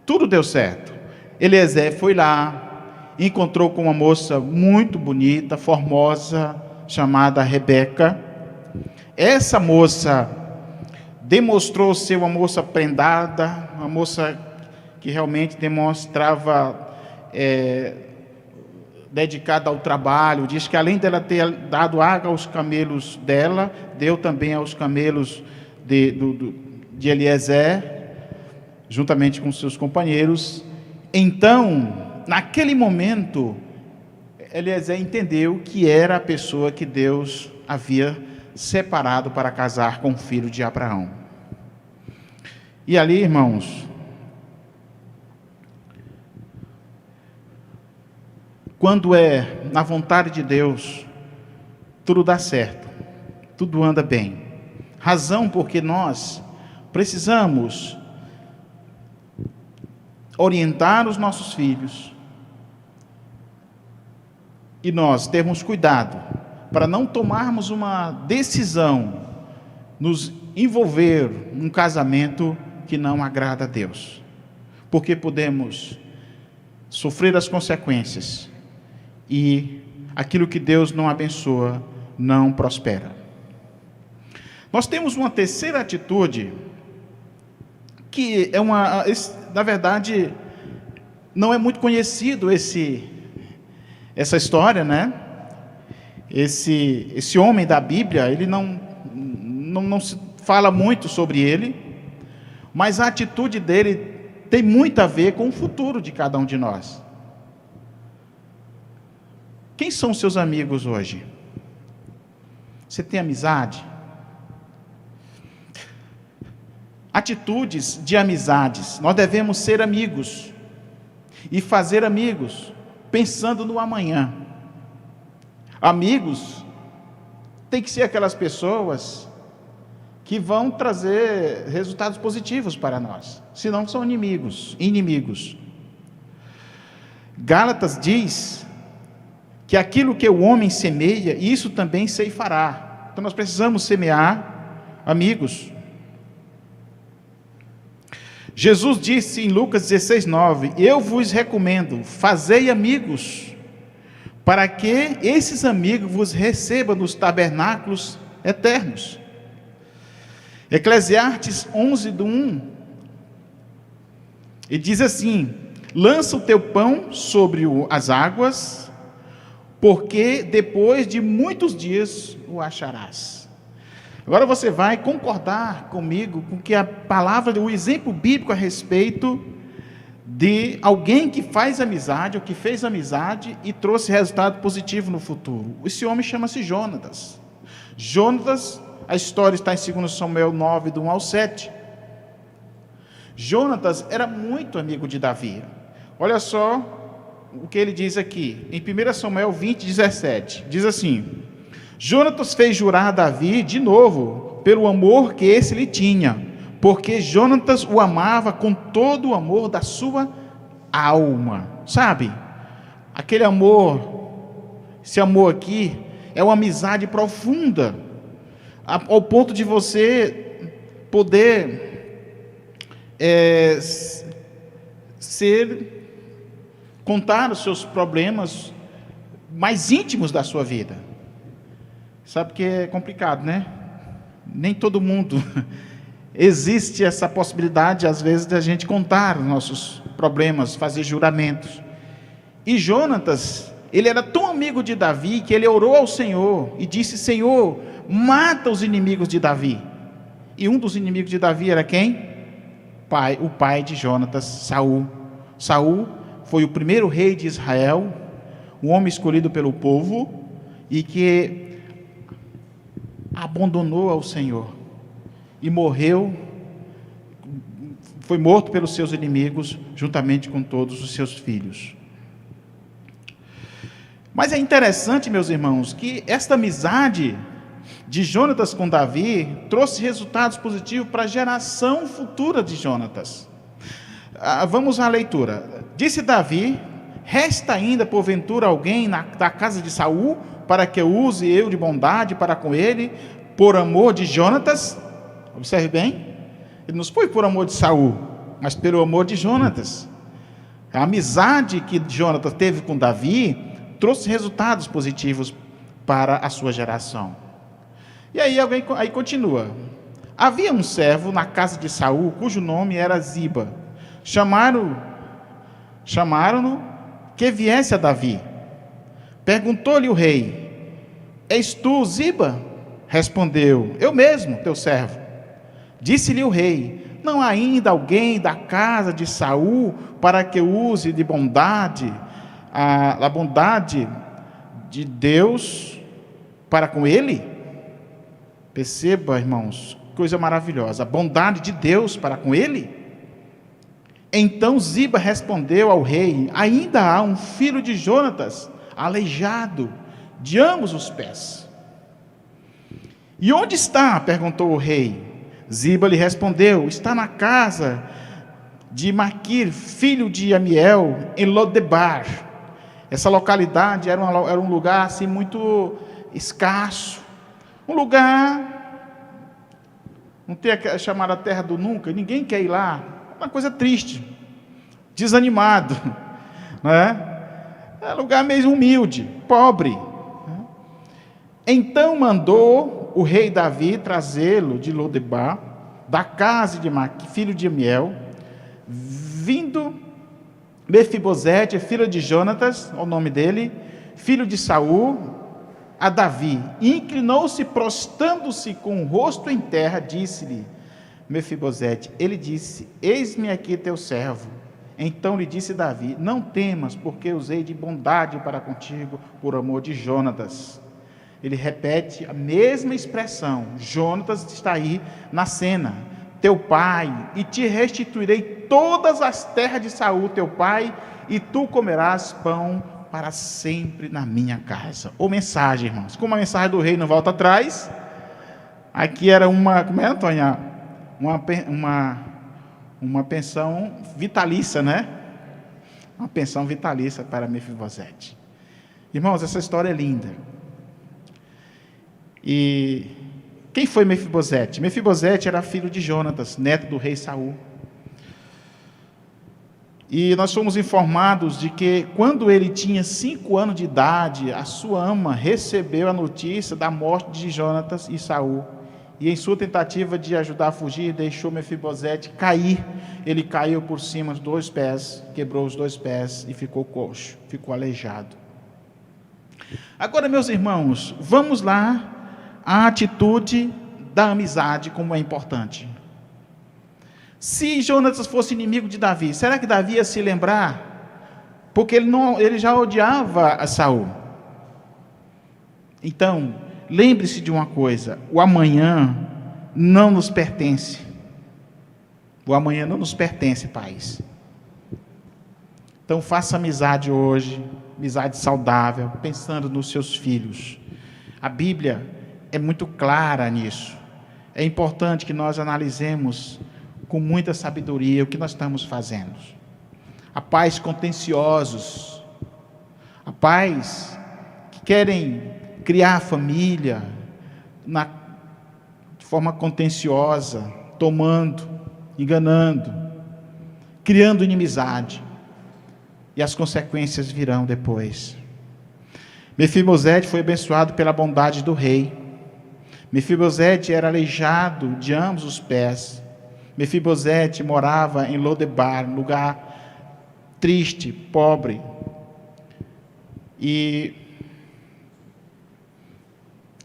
Tudo deu certo. Eliezer foi lá, encontrou com uma moça muito bonita, formosa, chamada Rebeca. Essa moça demonstrou ser uma moça prendada, uma moça que realmente demonstrava dedicada ao trabalho. Diz que além dela ter dado água aos camelos dela, deu também aos camelos de Eliezer, juntamente com seus companheiros. Então, naquele momento, Eliezer entendeu que era a pessoa que Deus havia separado para casar com o filho de Abraão. E ali, irmãos, quando é na vontade de Deus, tudo dá certo, tudo anda bem. Razão porque nós precisamos orientar os nossos filhos e nós termos cuidado para não tomarmos uma decisão, nos envolver num casamento que não agrada a Deus, porque podemos sofrer as consequências e aquilo que Deus não abençoa não prospera. Nós temos uma terceira atitude que na verdade, não é muito conhecido essa história, né? Esse homem da Bíblia, ele não se fala muito sobre ele, mas a atitude dele tem muito a ver com o futuro de cada um de nós. Quem são seus amigos hoje? Você tem amizade? Atitudes de amizades. Nós devemos ser amigos e fazer amigos pensando no amanhã. Amigos tem que ser aquelas pessoas que vão trazer resultados positivos para nós, senão são inimigos. Gálatas diz que aquilo que o homem semeia, isso também ceifará. Então nós precisamos semear amigos. Jesus disse em Lucas 16:9: eu vos recomendo, fazei amigos, para que esses amigos vos recebam nos tabernáculos eternos. Eclesiastes 11:1, e diz assim: lança o teu pão sobre as águas, porque depois de muitos dias o acharás. Agora você vai concordar comigo com que a palavra, o exemplo bíblico a respeito de alguém que faz amizade, ou que fez amizade e trouxe resultado positivo no futuro. Esse homem chama-se Jonatas. Jonatas, a história está em 2 Samuel 9, do 1 ao 7. Jonatas era muito amigo de Davi. Olha só o que ele diz aqui, em 1 Samuel 20, 17. Diz assim: Jonatas fez jurar a Davi de novo, pelo amor que esse lhe tinha, porque Jonatas o amava com todo o amor da sua alma. Sabe? Aquele amor, esse amor aqui, é uma amizade profunda, ao ponto de você poder ser contar os seus problemas mais íntimos da sua vida. Sabe que é complicado, né? Nem todo mundo existe essa possibilidade, às vezes, de a gente contar os nossos problemas, fazer juramentos. E Jonatas, ele era tão amigo de Davi, que ele orou ao Senhor e disse: Senhor, mata os inimigos de Davi. E um dos inimigos de Davi era quem? O pai de Jonatas, Saul. Saul foi o primeiro rei de Israel, um homem escolhido pelo povo, e que abandonou ao Senhor, e foi morto pelos seus inimigos, juntamente com todos os seus filhos. Mas é interessante, meus irmãos, que esta amizade de Jonatas com Davi trouxe resultados positivos para a geração futura de Jonatas. Vamos à leitura. Disse Davi: resta ainda porventura alguém da casa de Saul, para que eu use eu de bondade para com ele, por amor de Jonatas? Observe bem, ele não foi por amor de Saul, mas pelo amor de Jonatas. A amizade que Jonatas teve com Davi trouxe resultados positivos para a sua geração. E aí continua: havia um servo na casa de Saul, cujo nome era Ziba. Chamaram-no que viesse a Davi. Perguntou-lhe o rei: és tu, Ziba? Respondeu: eu mesmo, teu servo. Disse-lhe o rei: não há ainda alguém da casa de Saul para que use de bondade, a bondade de Deus para com ele? Perceba, irmãos, coisa maravilhosa, a bondade de Deus para com ele. Então Ziba respondeu ao rei: ainda há um filho de Jonatas, aleijado de ambos os pés. E onde está? Perguntou o rei. Ziba lhe respondeu: está na casa de Maquir, filho de Amiel, em Lodebar. Essa localidade era um lugar assim muito escasso, um lugar, não tem a chamada terra do nunca, ninguém quer ir lá, uma coisa triste, desanimado, né? É um lugar meio humilde, pobre. Então mandou o rei Davi trazê-lo de Lodebar, da casa de Maquir, filho de Amiel, vindo Mefibosete, filho de Jonatas, o nome dele, filho de Saul, a Davi. Inclinou-se, prostrando-se com o rosto em terra, disse-lhe Mefibosete. Ele disse: eis-me aqui teu servo. Então lhe disse Davi: não temas, porque usei de bondade para contigo, por amor de Jonatas. Ele repete a mesma expressão. Jonatas está aí na cena, teu pai, e te restituirei todas as terras de Saul, teu pai, e tu comerás pão para sempre na minha casa. Ou mensagem, irmãos. Como a mensagem do rei não volta atrás, aqui era como é, Antônia? Uma pensão vitalícia, né? Uma pensão vitalícia para Mefibosete. Irmãos, essa história é linda. E quem foi Mefibosete? Mefibosete era filho de Jonatas, neto do rei Saul. E nós fomos informados de que quando ele tinha 5 anos de idade, a sua ama recebeu a notícia da morte de Jonatas e Saul. E em sua tentativa de ajudar a fugir, deixou Mefibosete cair. Ele caiu por cima dos 2 pés, quebrou os 2 pés e ficou coxo, ficou aleijado. Agora, meus irmãos, vamos lá à atitude da amizade, como é importante. Se Jonatas fosse inimigo de Davi, será que Davi ia se lembrar? Porque ele já odiava a Saul. Então, lembre-se de uma coisa: o amanhã não nos pertence. O amanhã não nos pertence, pais. Então, faça amizade hoje, amizade saudável, pensando nos seus filhos. A Bíblia é muito clara nisso. É importante que nós analisemos com muita sabedoria o que nós estamos fazendo. Há pais contenciosos, há pais que querem criar a família de forma contenciosa, tomando, enganando, criando inimizade. e as consequências virão depois. Mefibosete foi abençoado pela bondade do rei. Mefibosete era aleijado de ambos os pés. Mefibosete morava em Lodebar, lugar triste, pobre. E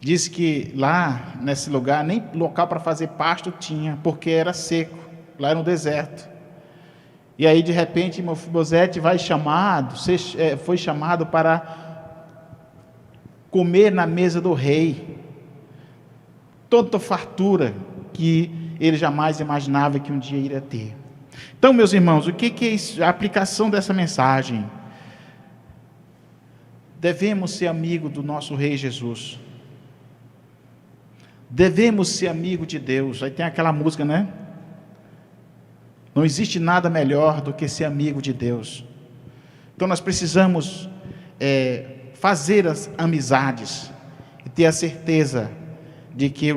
diz que lá, nesse lugar, nem local para fazer pasto tinha, porque era seco, lá era um deserto. E aí, de repente, Mefibosete foi chamado para comer na mesa do rei. Tanta fartura que ele jamais imaginava que um dia iria ter. Então, meus irmãos, o que é isso? A aplicação dessa mensagem? Devemos ser amigo do nosso Rei Jesus. Devemos ser amigo de Deus. Aí tem aquela música, né? Não existe nada melhor do que ser amigo de Deus. Então nós precisamos fazer as amizades e ter a certeza de que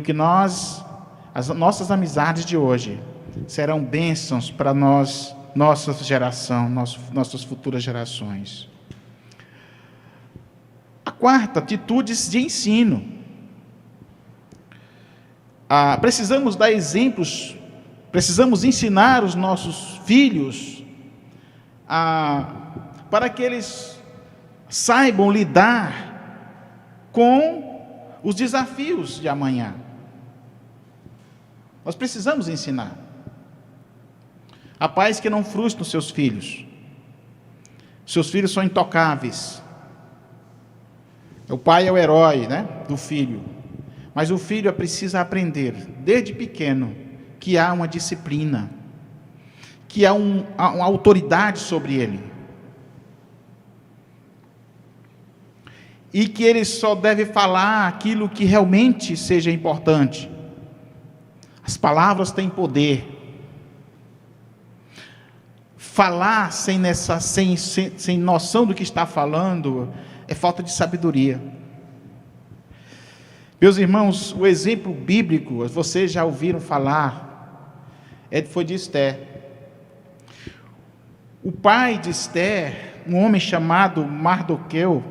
as nossas amizades de hoje serão bênçãos para nossa geração, nossas futuras gerações. A quarta, atitudes de ensino. Precisamos dar exemplos, precisamos ensinar os nossos filhos para que eles saibam lidar com os desafios de amanhã. Nós precisamos ensinar. Há pais que não frustram seus filhos. Seus filhos são intocáveis. O pai é o herói, né, do filho. Mas o filho precisa aprender, desde pequeno, que há uma disciplina, que há uma autoridade sobre ele. E que ele só deve falar aquilo que realmente seja importante. As palavras têm poder. Falar sem noção do que está falando é falta de sabedoria. Meus irmãos, o exemplo bíblico, vocês já ouviram falar, foi de Esther. O pai de Esther, um homem chamado Mardoqueu,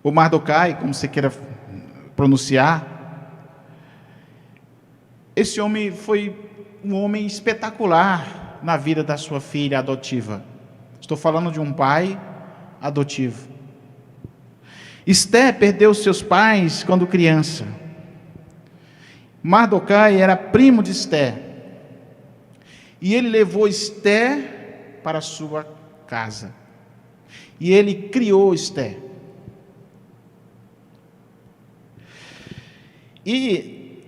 ou Mardocai, como você queira pronunciar, esse homem foi um homem espetacular na vida da sua filha adotiva. Estou falando de um pai adotivo. Esther perdeu seus pais quando criança. Mardocai era primo de Esther. E ele levou Esther para a sua casa. E ele criou Esther. E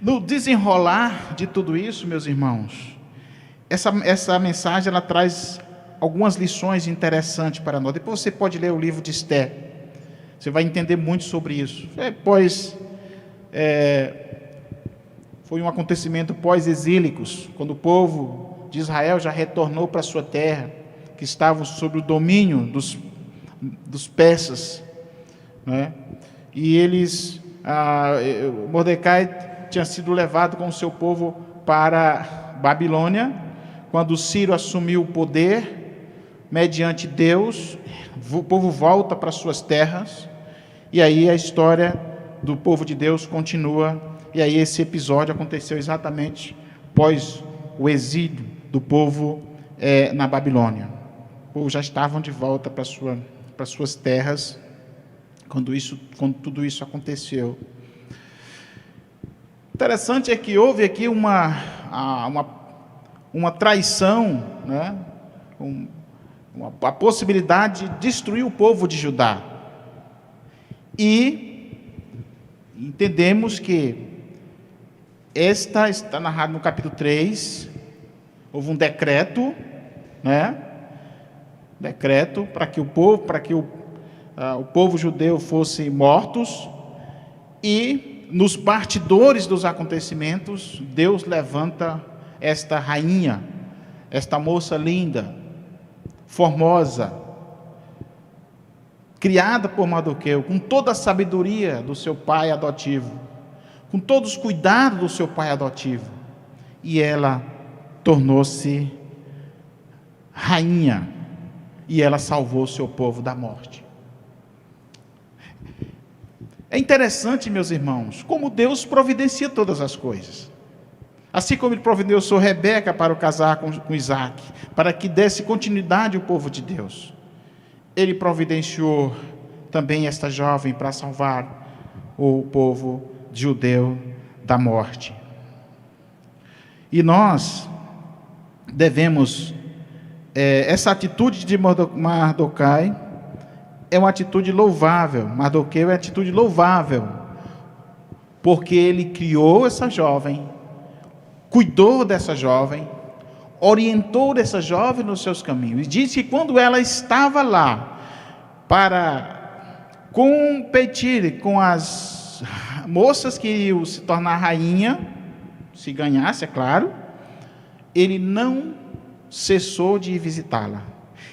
no desenrolar de tudo isso, meus irmãos, essa mensagem ela traz algumas lições interessantes para nós. Depois você pode ler o livro de Esther. Você vai entender muito sobre isso. Foi um acontecimento pós-exílicos, quando o povo de Israel já retornou para a sua terra, que estavam sob o domínio dos persas, né? E Mordecai tinha sido levado com o seu povo para Babilônia. Quando Ciro assumiu o poder, mediante Deus, o povo volta para suas terras, e aí a história do povo de Deus continua, e aí esse episódio aconteceu exatamente após o exílio do povo na Babilônia. O povo já estavam de volta para suas terras, quando tudo isso aconteceu. Interessante é que houve aqui uma traição, né? A possibilidade de destruir o povo de Judá. E entendemos que está narrado no capítulo 3, houve um decreto, né? Decreto para que o povo judeu fosse mortos, e nos bastidores dos acontecimentos, Deus levanta esta rainha, esta moça linda, formosa, criada por Mardoqueu, com toda a sabedoria do seu pai adotivo, com todos os cuidados do seu pai adotivo, e ela tornou-se rainha, e ela salvou o seu povo da morte. É interessante, meus irmãos, como Deus providencia todas as coisas. Assim como Ele providenciou Rebeca para o casar com Isaac, para que desse continuidade ao povo de Deus, Ele providenciou também esta jovem para salvar o povo judeu da morte. E nós devemos, essa atitude de Mardoqueu é uma atitude louvável. Mardoqueu é uma atitude louvável, porque ele criou essa jovem, cuidou dessa jovem, orientou essa jovem nos seus caminhos. E diz que quando ela estava lá para competir com as moças que iriam se tornar rainha, se ganhasse, é claro, ele não cessou de visitá-la.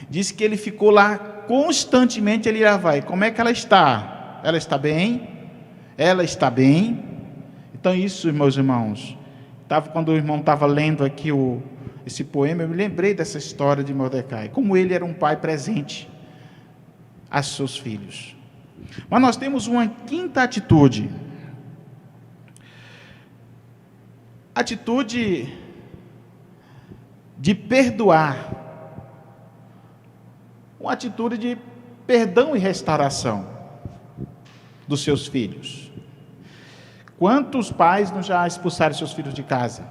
Diz que ele ficou lá constantemente, ele ia vai. Como é que ela está? Ela está bem? Ela está bem? Então isso, meus irmãos, quando o irmão estava lendo aqui esse poema, eu me lembrei dessa história de Mordecai, como ele era um pai presente a seus filhos. Mas nós temos uma quinta atitude. Atitude de perdoar. Uma atitude de perdão e restauração dos seus filhos. Quantos pais não já expulsaram seus filhos de casa?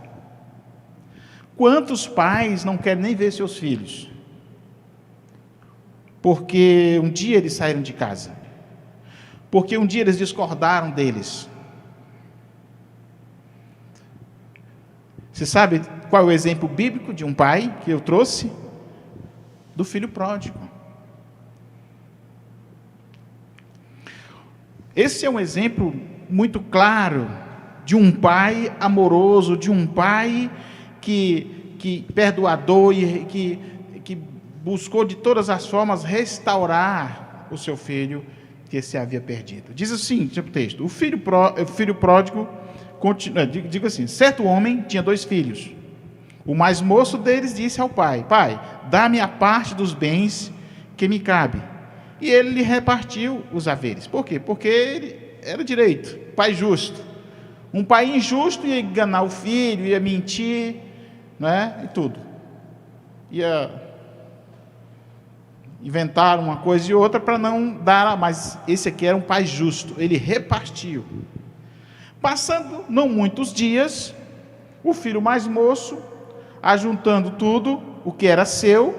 Quantos pais não querem nem ver seus filhos? Porque um dia eles saíram de casa. Porque um dia eles discordaram deles. Você sabe qual é o exemplo bíblico de um pai que eu trouxe? Do filho pródigo. Esse é um exemplo muito claro de um pai amoroso, de um pai que perdoador e que buscou de todas as formas restaurar o seu filho que se havia perdido. Diz assim, tipo o texto, o filho pródigo, digo assim, certo homem tinha 2 filhos. O mais moço deles disse ao pai, pai, dá-me a parte dos bens que me cabe. E ele lhe repartiu os haveres. Por quê? Porque ele era direito, pai justo. Um pai injusto ia enganar o filho, ia mentir, né? E tudo. Ia inventar uma coisa e outra para não dar, mas esse aqui era um pai justo, ele repartiu. Passando não muitos dias, o filho mais moço, ajuntando tudo o que era seu,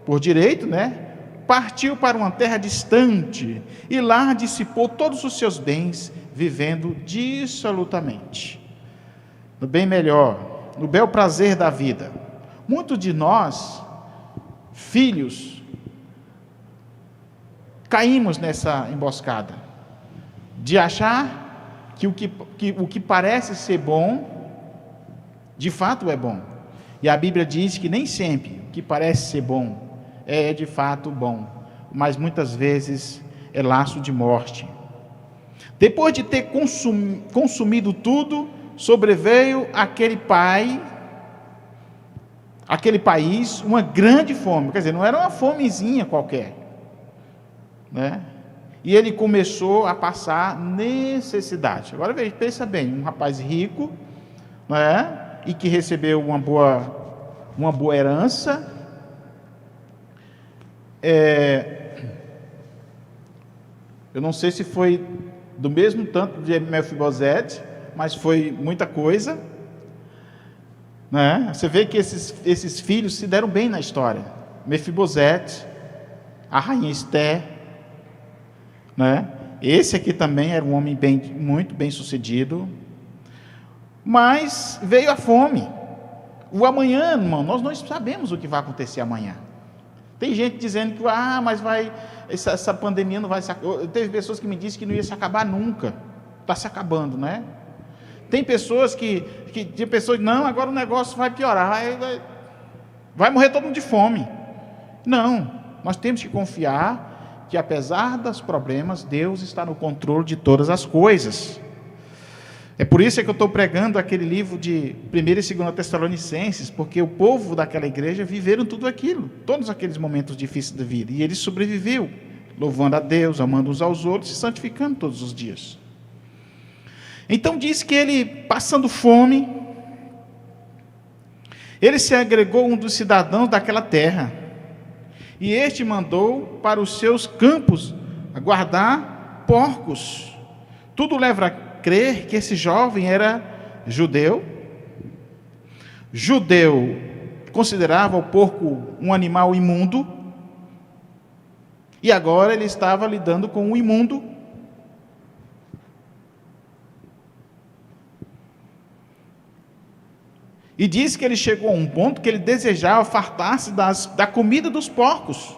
por direito, né? Partiu para uma terra distante e lá dissipou todos os seus bens, vivendo dissolutamente. No bem melhor, no bel prazer da vida. Muitos de nós, filhos, caímos nessa emboscada de achar que o que parece ser bom, de fato é bom. E a Bíblia diz que nem sempre o que parece ser bom é de fato bom, mas muitas vezes é laço de morte. Depois de ter consumido tudo, sobreveio aquele país, uma grande fome, quer dizer, não era uma fomezinha qualquer, né? E ele começou a passar necessidade. Agora veja, pensa bem, um rapaz rico, né? E que recebeu uma boa herança. Eu não sei se foi do mesmo tanto de Mefibosete, mas foi muita coisa, né? Você vê que esses filhos se deram bem na história. Mefibosete, a rainha Esther, né? Esse aqui também era um homem muito bem sucedido, mas veio a fome. O amanhã, irmão, nós não sabemos o que vai acontecer amanhã. Tem gente dizendo que mas essa pandemia não vai se acabar. Teve pessoas que me disseram que não ia se acabar nunca. Está se acabando, né? Tem pessoas que não, agora o negócio vai piorar, vai morrer todo mundo de fome. Não, nós temos que confiar que apesar dos problemas, Deus está no controle de todas as coisas. É por isso que eu estou pregando aquele livro de 1 e 2 Tessalonicenses, porque o povo daquela igreja viveram tudo aquilo, todos aqueles momentos difíceis da vida, e ele sobreviveu, louvando a Deus, amando uns aos outros e santificando todos os dias. Então diz que ele, passando fome, ele se agregou a um dos cidadãos daquela terra, e este mandou para os seus campos guardar porcos. Tudo leva a crer que esse jovem era judeu. Judeu considerava o porco um animal imundo, e agora ele estava lidando com o imundo. E diz que ele chegou a um ponto que ele desejava fartar-se da comida dos porcos,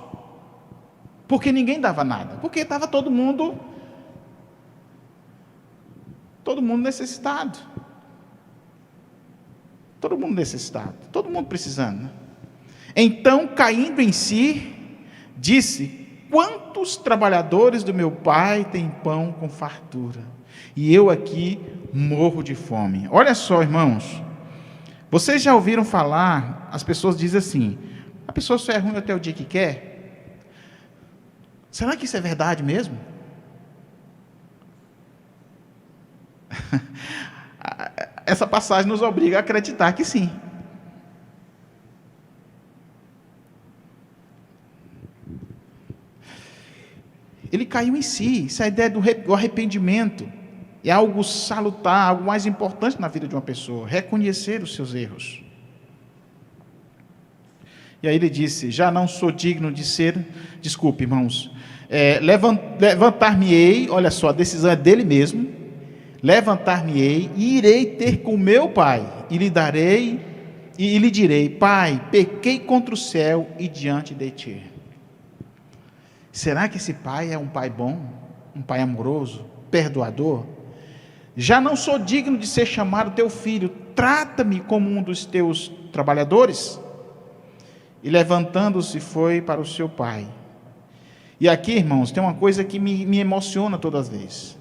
porque ninguém dava nada, porque estava todo mundo necessitado. Todo mundo necessitado, todo mundo precisando. Então, caindo em si, disse: quantos trabalhadores do meu pai têm pão com fartura, e eu aqui morro de fome. Olha só, irmãos, vocês já ouviram falar, as pessoas dizem assim: a pessoa só é ruim até o dia que quer. Será que isso é verdade mesmo? Essa passagem nos obriga a acreditar que sim. Ele caiu em si. Essa ideia do arrependimento é algo salutar, algo mais importante na vida de uma pessoa, reconhecer os seus erros. E aí ele disse: já não sou digno de ser, desculpe, irmãos, levantar-me-ei, olha só, a decisão é dele mesmo, levantar-me-ei e irei ter com meu pai, e lhe direi: pai, pequei contra o céu e diante de ti. Será que esse pai é um pai bom, um pai amoroso, perdoador? Já não sou digno de ser chamado teu filho, trata-me como um dos teus trabalhadores. E levantando-se foi para o seu pai. E aqui, irmãos, tem uma coisa que me emociona todas as vezes.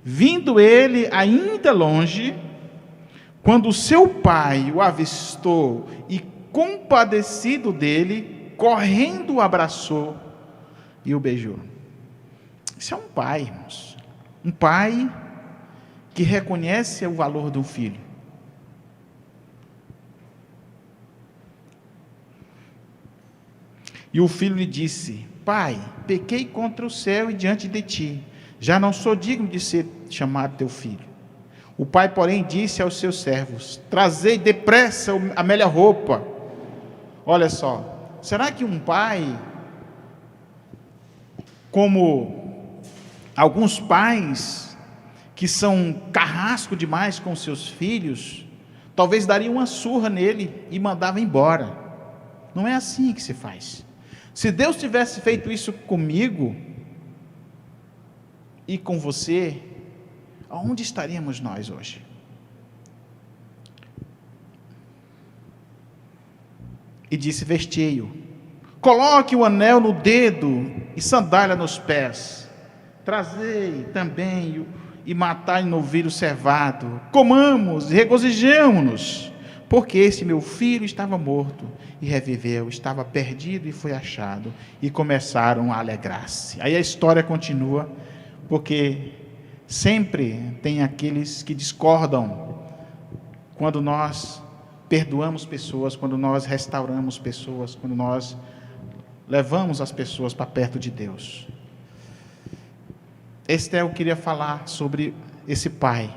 Vindo ele ainda longe, quando o seu pai o avistou e, compadecido dele, correndo o abraçou e o beijou. Isso é um pai, irmãos. Um pai que reconhece o valor do filho. E o filho lhe disse: pai, pequei contra o céu e diante de ti, já não sou digno de ser chamado teu filho. O pai, porém, disse aos seus servos: trazei depressa a melhor roupa. Olha só, será que um pai, como alguns pais que são carrasco demais com seus filhos, talvez daria uma surra nele e mandava embora? Não é assim que se faz. Se Deus tivesse feito isso comigo e com você, aonde estaríamos nós hoje? E disse: vestei-o, coloque o anel no dedo e sandália nos pés, trazei também e matai novilho cevado, comamos e regozijemo-nos, porque esse meu filho estava morto e reviveu, estava perdido e foi achado, e começaram a alegrar-se. Aí a história continua, porque sempre tem aqueles que discordam quando nós perdoamos pessoas, quando nós restauramos pessoas, quando nós levamos as pessoas para perto de Deus. Eu queria falar sobre esse pai.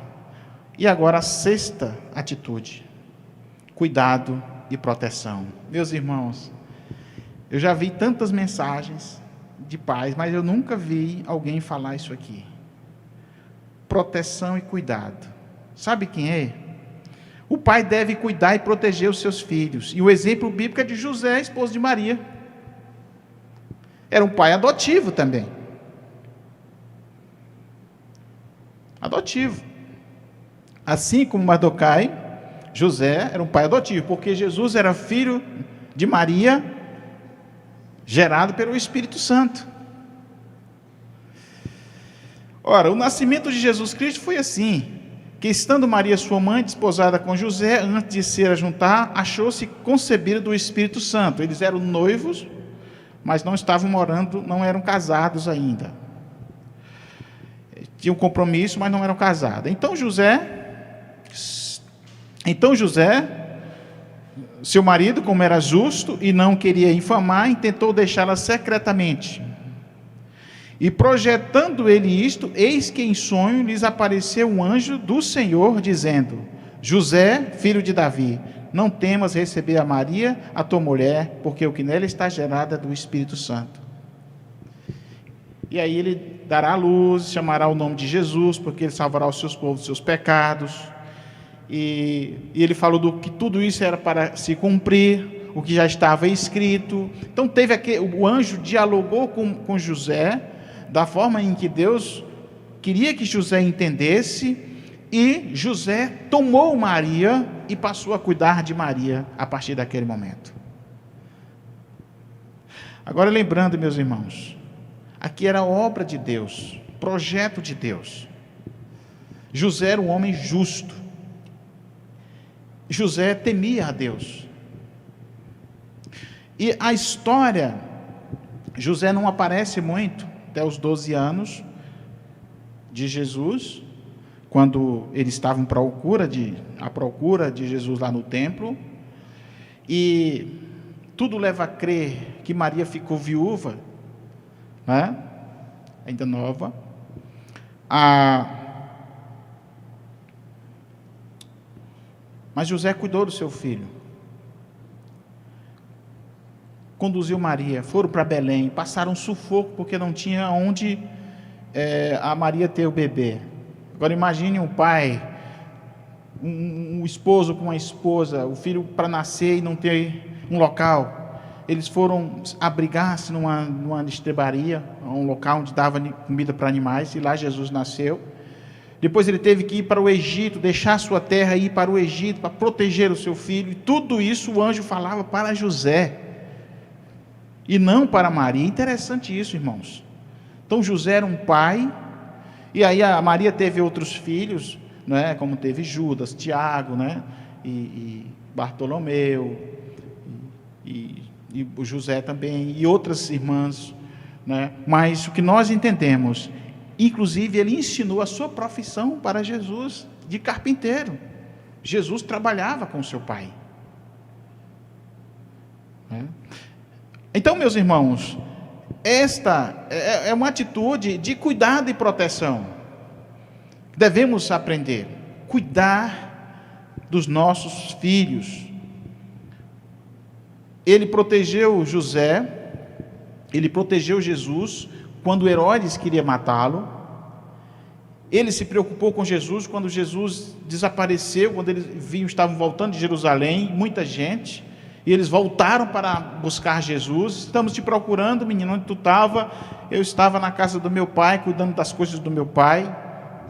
E agora a sexta atitude: cuidado e proteção. Meus irmãos, eu já vi tantas mensagens de pais, mas eu nunca vi alguém falar isso aqui. Proteção e cuidado. Sabe quem é? O pai deve cuidar e proteger os seus filhos. E o exemplo bíblico é de José, esposo de Maria. Era um pai adotivo também. Adotivo. Assim como Mardoquai, José era um pai adotivo, porque Jesus era filho de Maria, gerado pelo Espírito Santo. Ora, o nascimento de Jesus Cristo foi assim. que estando Maria sua mãe desposada com José, antes de ser ajuntar, achou-se concebida do Espírito Santo. Eles eram noivos, mas não estavam morando, não eram casados ainda. Tinham compromisso, mas não eram casados. Então José, seu marido, como era justo e não queria infamar, intentou deixá-la secretamente. E projetando ele isto, eis que em sonho lhes apareceu um anjo do Senhor, dizendo: José, filho de Davi, não temas receber a Maria, a tua mulher, porque o que nela está gerado é do Espírito Santo. E aí ele dará a luz, chamará o nome de Jesus, porque ele salvará os seus povos dos seus pecados. E ele falou do que tudo isso era para se cumprir, o que já estava escrito. Então o anjo dialogou com José, da forma em que Deus queria que José entendesse, e José tomou Maria e passou a cuidar de Maria a partir daquele momento. Agora, lembrando, meus irmãos, aqui era obra de Deus, projeto de Deus. José era um homem justo. José temia a Deus. E a história, José não aparece muito até os 12 anos de Jesus, quando eles estavam à procura de Jesus lá no templo, e tudo leva a crer que Maria ficou viúva, né? Ainda nova. Mas José cuidou do seu filho, conduziu Maria, foram para Belém, passaram sufoco porque não tinha onde a Maria ter o bebê. Agora imagine um pai, um esposo com uma esposa, o filho para nascer e não ter um local. Eles foram abrigar-se numa estrebaria, um local onde dava comida para animais, e lá Jesus nasceu. Depois ele teve que ir para o Egito, deixar sua terra e ir para o Egito para proteger o seu filho. E tudo isso o anjo falava para José e não para Maria. Interessante isso, irmãos. Então José era um pai, e aí a Maria teve outros filhos, né, como teve Judas, Tiago, né, e Bartolomeu, e o José também, e outras irmãs, né. Mas o que nós entendemos, inclusive ele ensinou a sua profissão para Jesus, de carpinteiro. Jesus trabalhava com seu pai, né? Então, meus irmãos, esta é uma atitude de cuidado e proteção. Devemos aprender, cuidar dos nossos filhos. Ele protegeu José, ele protegeu Jesus quando Herodes queria matá-lo. Ele se preocupou com Jesus quando Jesus desapareceu, quando eles estavam voltando de Jerusalém, muita gente, e eles voltaram para buscar Jesus. Estamos te procurando, menino, onde tu estava? Eu estava na casa do meu pai, cuidando das coisas do meu pai.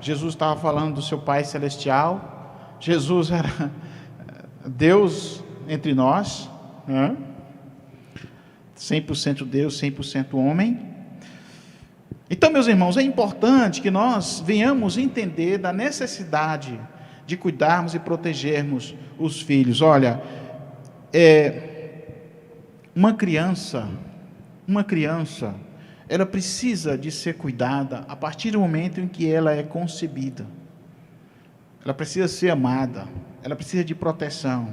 Jesus estava falando do seu Pai Celestial. Jesus era Deus entre nós, né? 100% Deus, 100% homem. Então, meus irmãos, é importante que nós venhamos entender da necessidade de cuidarmos e protegermos os filhos. Olha, uma criança, ela precisa de ser cuidada a partir do momento em que ela é concebida. Ela precisa ser amada, ela precisa de proteção.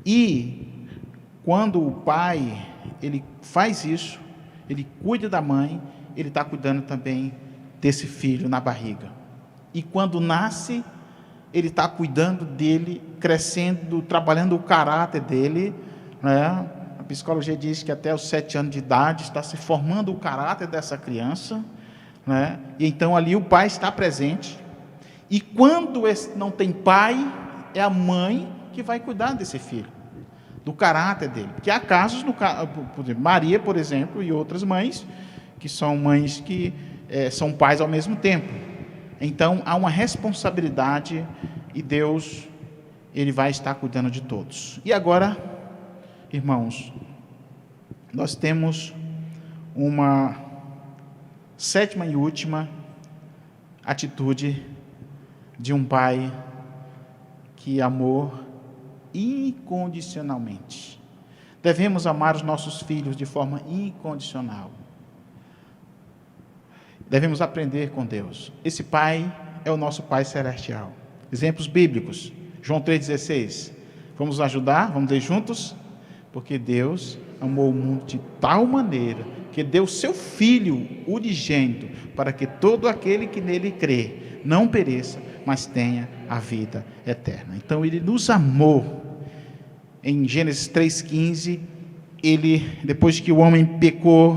E quando o pai, ele faz isso, ele cuida da mãe, ele está cuidando também desse filho na barriga. E quando nasce, ele está cuidando dele, crescendo, trabalhando o caráter dele, né? A psicologia diz que até os 7 anos de idade está se formando o caráter dessa criança, né? E então ali o pai está presente. E quando não tem pai, é a mãe que vai cuidar desse filho, do caráter dele. Porque há casos, por exemplo, Maria, por exemplo, e outras mães, que são mães que são pais ao mesmo tempo. Então, há uma responsabilidade, e Deus, Ele vai estar cuidando de todos. E agora, irmãos, nós temos uma 7ª e última atitude de um pai que amou incondicionalmente. Devemos amar os nossos filhos de forma incondicional. Devemos aprender com Deus. Esse Pai é o nosso Pai Celestial. Exemplos bíblicos. João 3,16. Vamos ajudar? Vamos ler juntos? Porque Deus amou o mundo de tal maneira que deu seu Filho unigênito, para que todo aquele que nele crê não pereça, mas tenha a vida eterna. Então Ele nos amou. Em Gênesis 3,15, depois que o homem pecou,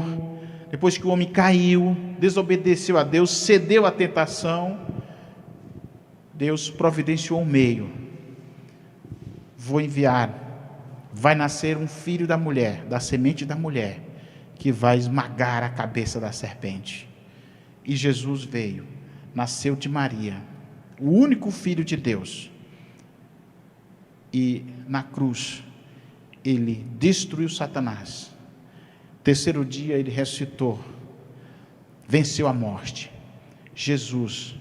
depois que o homem caiu, desobedeceu a Deus, cedeu à tentação, Deus providenciou um meio. Vai nascer um filho da mulher, da semente da mulher, que vai esmagar a cabeça da serpente. E Jesus veio, nasceu de Maria, o único filho de Deus. E na cruz, ele destruiu Satanás. Terceiro dia, ele ressuscitou, venceu a morte. Jesus,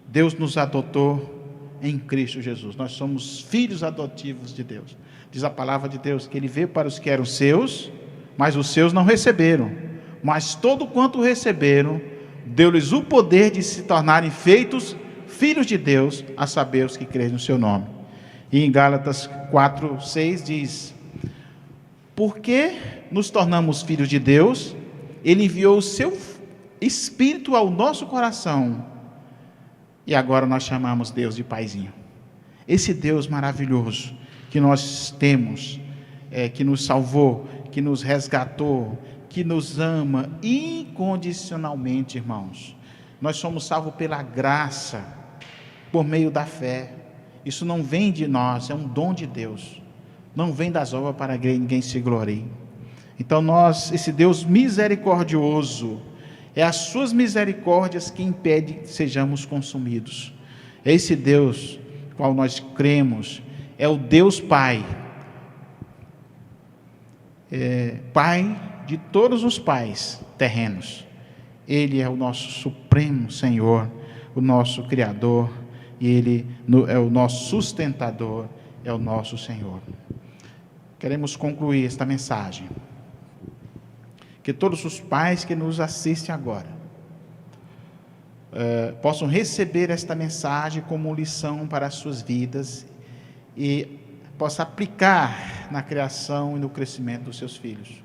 Deus nos adotou em Cristo Jesus. Nós somos filhos adotivos de Deus. Diz a palavra de Deus que Ele veio para os que eram seus, mas os seus não receberam. Mas todo quanto receberam, deu-lhes o poder de se tornarem feitos filhos de Deus, a saber os que creem no seu nome. E em Gálatas 4:6 diz: porque nos tornamos filhos de Deus, Ele enviou o seu Espírito ao nosso coração, e agora nós chamamos Deus de Paizinho. Esse Deus maravilhoso que nós temos, que nos salvou, que nos resgatou, que nos ama incondicionalmente, irmãos. Nós somos salvos pela graça, por meio da fé. Isso não vem de nós, é um dom de Deus. Não vem das obras para que ninguém se glorie. Então esse Deus misericordioso, é as suas misericórdias que impedem que sejamos consumidos. É esse Deus qual nós cremos, é o Deus Pai. Pai de todos os pais terrenos. Ele é o nosso supremo Senhor, o nosso Criador, e Ele é o nosso sustentador, é o nosso Senhor. Queremos concluir esta mensagem. Que todos os pais que nos assistem agora possam receber esta mensagem como lição para as suas vidas e possam aplicar na criação e no crescimento dos seus filhos,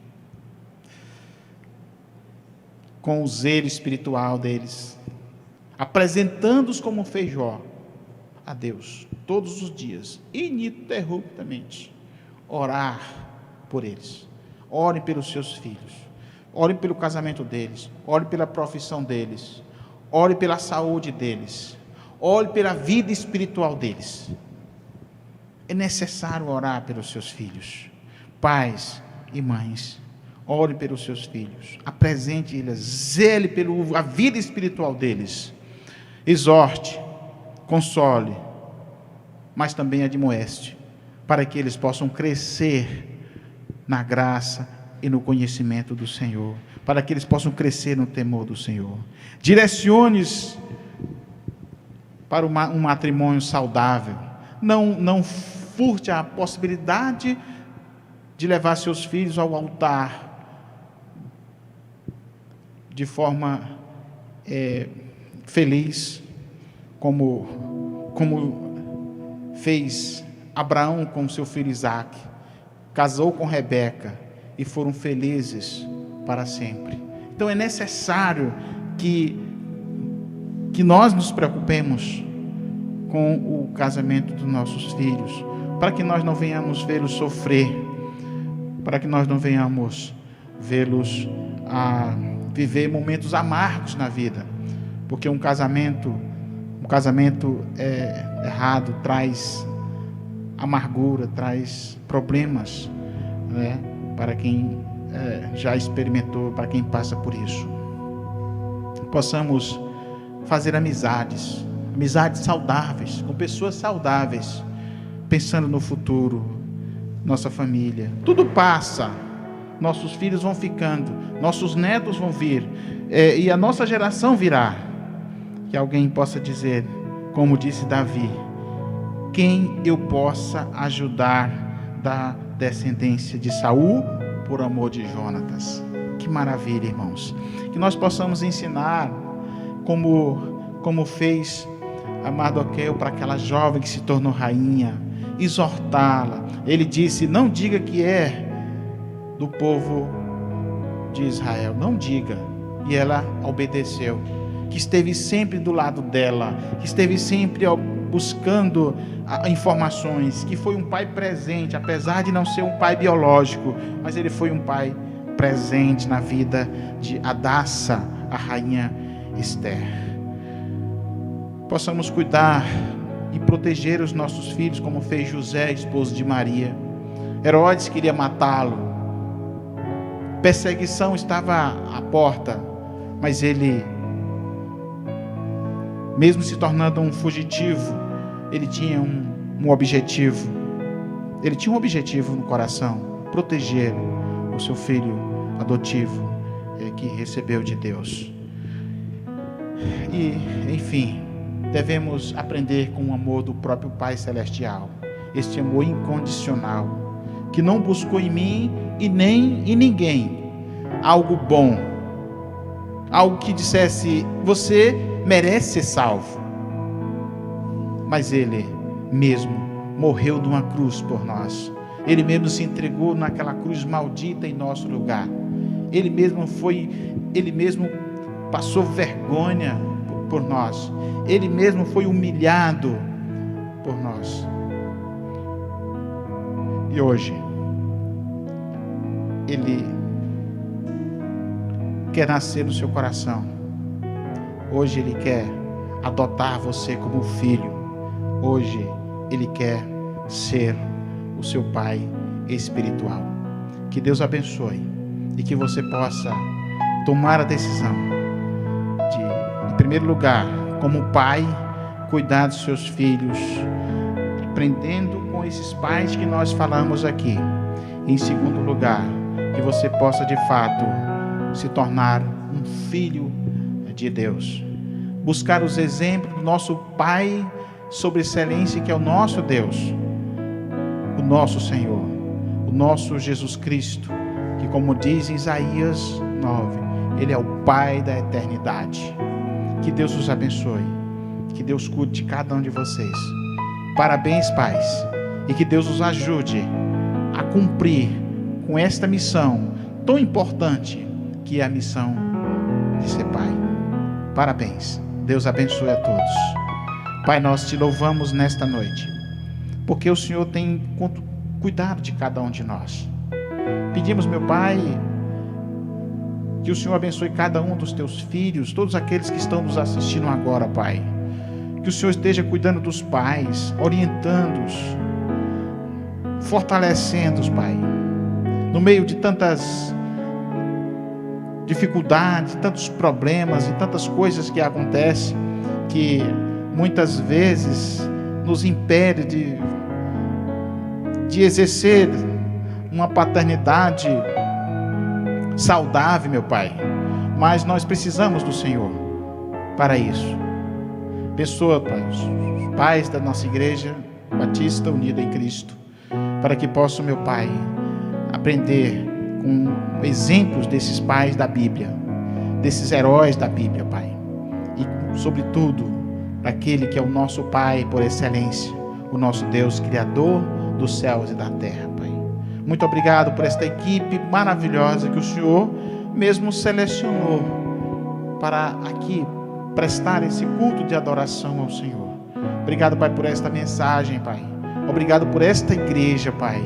com o zelo espiritual deles, apresentando-os como feijó a Deus todos os dias, ininterruptamente. Orar por eles. Orem pelos seus filhos. Ore pelo casamento deles, ore pela profissão deles, ore pela saúde deles, ore pela vida espiritual deles. É necessário orar pelos seus filhos. Pais e mães, ore pelos seus filhos, apresente eles, zele pela vida espiritual deles, exorte, console, mas também admoeste, para que eles possam crescer na graça e no conhecimento do Senhor, para que eles possam crescer no temor do Senhor. Direcione-os para um matrimônio saudável. Não furte a possibilidade de levar seus filhos ao altar de forma feliz, como fez Abraão com seu filho Isaque, casou com Rebeca, e foram felizes para sempre. Então é necessário que nós nos preocupemos com o casamento dos nossos filhos, para que nós não venhamos vê-los sofrer, para que nós não venhamos vê-los viver momentos amargos na vida, porque um casamento errado traz amargura, traz problemas, né? Para quem já experimentou, para quem passa por isso. Possamos fazer amizades saudáveis, com pessoas saudáveis, pensando no futuro, nossa família. Tudo passa, nossos filhos vão ficando, nossos netos vão vir, e a nossa geração virá. Que alguém possa dizer, como disse Davi: quem eu possa ajudar da descendência de Saul por amor de Jonatas. Que maravilha, irmãos. Que nós possamos ensinar como fez a Mardoqueu para aquela jovem que se tornou rainha, exortá-la. Ele disse: não diga que é do povo de Israel, não diga. E ela obedeceu, que esteve sempre do lado dela, que esteve sempre buscando informações, que foi um pai presente, apesar de não ser um pai biológico, mas ele foi um pai presente na vida de Hadassa, a rainha Esther. Possamos cuidar e proteger os nossos filhos, como fez José, esposo de Maria. Herodes queria matá-lo, perseguição estava à porta, mas ele, mesmo se tornando um fugitivo, ele tinha um objetivo. Ele tinha um objetivo no coração: proteger o seu filho adotivo, que recebeu de Deus. E, enfim, devemos aprender com o amor do próprio Pai Celestial, este amor incondicional, que não buscou em mim e nem em ninguém algo bom, algo que dissesse: você merece ser salvo. Mas Ele mesmo morreu numa cruz por nós. Ele mesmo se entregou naquela cruz maldita em nosso lugar. Ele mesmo passou vergonha por nós. Ele mesmo foi humilhado por nós. E hoje Ele quer nascer no seu coração. Hoje Ele quer adotar você como filho. Hoje Ele quer ser o seu pai espiritual. Que Deus abençoe e que você possa tomar a decisão de, em primeiro lugar, como pai, cuidar dos seus filhos, aprendendo com esses pais que nós falamos aqui. Em segundo lugar, que você possa de fato se tornar um filho de Deus. Buscar os exemplos do nosso Pai sobre excelência, que é o nosso Deus, o nosso Senhor, o nosso Jesus Cristo, que, como diz Isaías 9, Ele é o Pai da eternidade. Que Deus os abençoe, que Deus cuide de cada um de vocês. Parabéns, pais, e que Deus os ajude a cumprir com esta missão tão importante, que é a missão de ser pai. Parabéns, Deus abençoe a todos. Pai, nós te louvamos nesta noite, porque o Senhor tem cuidado de cada um de nós. Pedimos, meu Pai, que o Senhor abençoe cada um dos teus filhos, todos aqueles que estão nos assistindo agora, Pai. Que o Senhor esteja cuidando dos pais, orientando-os, fortalecendo-os, Pai, no meio de tantas dificuldades, tantos problemas e tantas coisas que acontecem, que muitas vezes nos impede de exercer uma paternidade saudável, meu Pai. Mas nós precisamos do Senhor para isso. Abençoa, Pai, os pais da nossa igreja Batista Unida em Cristo, para que possam, meu Pai, aprender com exemplos desses pais da Bíblia, desses heróis da Bíblia, Pai. E, sobretudo, aquele que é o nosso Pai por excelência, o nosso Deus Criador dos céus e da terra, Pai. Muito obrigado por esta equipe maravilhosa que o Senhor mesmo selecionou para aqui prestar esse culto de adoração ao Senhor. Obrigado, Pai, por esta mensagem, Pai. Obrigado por esta igreja, Pai.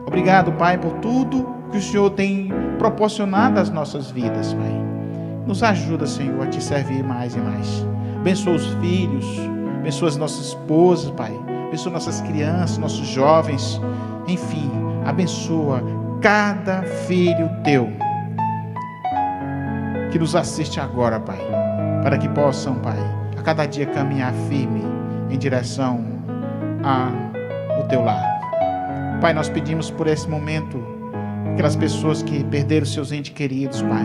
Obrigado, Pai, por tudo que o Senhor tem proporcionado às nossas vidas, Pai. Nos ajuda, Senhor, a te servir mais e mais. Abençoa os filhos, abençoa as nossas esposas, Pai. Abençoa nossas crianças, nossos jovens. Enfim, abençoa cada filho teu que nos assiste agora, Pai, para que possam, Pai, a cada dia caminhar firme em direção ao teu lar. Pai, nós pedimos por esse momento aquelas pessoas que perderam seus entes queridos, Pai.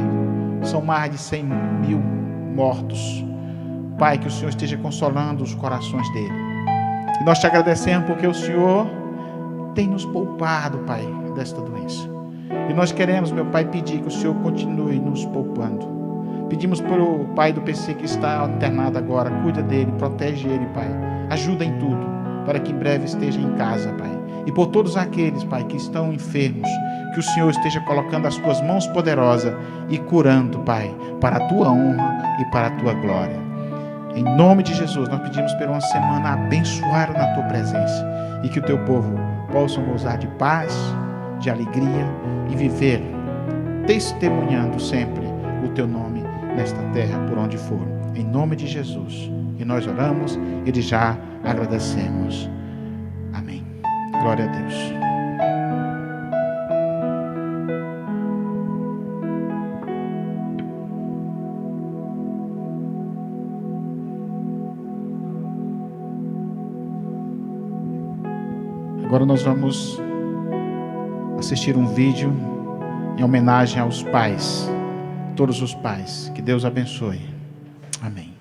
São mais de 100 mil mortos. Pai, que o Senhor esteja consolando os corações dele. E nós te agradecemos porque o Senhor tem nos poupado, Pai, desta doença. E nós queremos, meu Pai, pedir que o Senhor continue nos poupando. Pedimos pelo pai do PC que está internado agora. Cuida dele, protege ele, Pai. Ajuda em tudo, para que em breve esteja em casa, Pai. E por todos aqueles, Pai, que estão enfermos, que o Senhor esteja colocando as tuas mãos poderosas e curando, Pai, para a tua honra e para a tua glória. Em nome de Jesus, nós pedimos por uma semana abençoada na tua presença e que o teu povo possa gozar de paz, de alegria e viver testemunhando sempre o teu nome nesta terra, por onde for. Em nome de Jesus. E nós oramos e já agradecemos. Amém. Glória a Deus. Agora nós vamos assistir um vídeo em homenagem aos pais, todos os pais. Que Deus abençoe. Amém.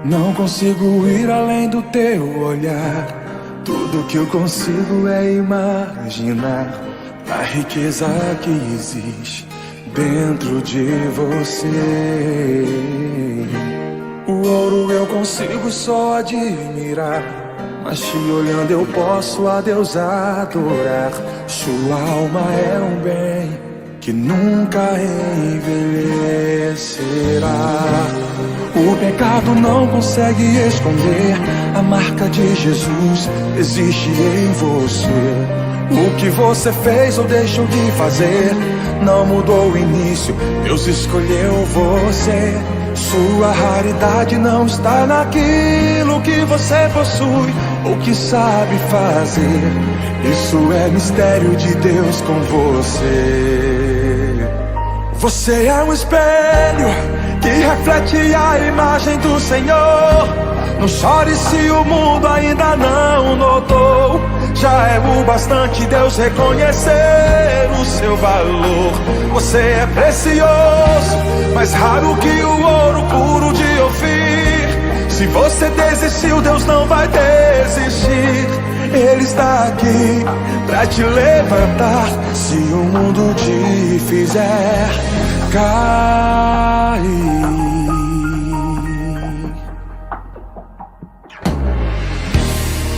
Não consigo ir além do teu olhar. Tudo que eu consigo é imaginar a riqueza que existe dentro de você. O ouro eu consigo só admirar, mas te olhando eu posso a Deus adorar. Sua alma é um bem que nunca envelhecerá. O pecado não consegue esconder a marca de Jesus existe em você. O que você fez ou deixou de fazer não mudou o início, Deus escolheu você. Sua raridade não está naquilo que você possui ou que sabe fazer. Isso é mistério de Deus com você. Você é um espelho que reflete a imagem do Senhor. Não chore se o mundo ainda não notou. Já é o bastante Deus reconhecer o seu valor. Você é precioso, mais raro que o ouro puro de Ofir. Se você desistiu, Deus não vai desistir. Ele está aqui pra te levantar se o mundo te fizer cair.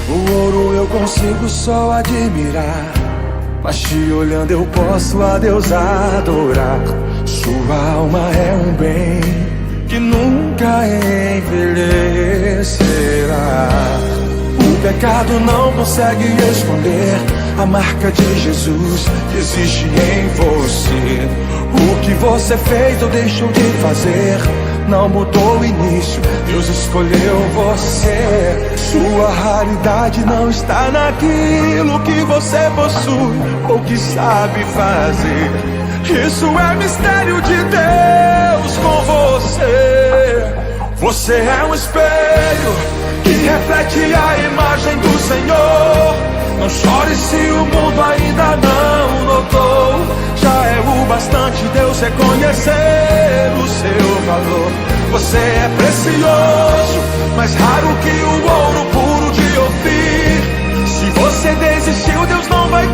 O ouro eu consigo só admirar, mas te olhando eu posso a Deus adorar. Sua alma é um bem que nunca envelhecerá. O pecado não consegue esconder a marca de Jesus que existe em você. O que você fez ou deixou de fazer não mudou o início, Deus escolheu você. Sua raridade não está naquilo que você possui ou que sabe fazer. Isso é mistério de Deus com você. Você é um espelho que reflete a imagem do Senhor. Não chore se o mundo ainda não notou. Já é o bastante Deus reconhecer o seu valor. Você é precioso, mais raro que o ouro puro de Ofir. Se você desistiu, Deus não vai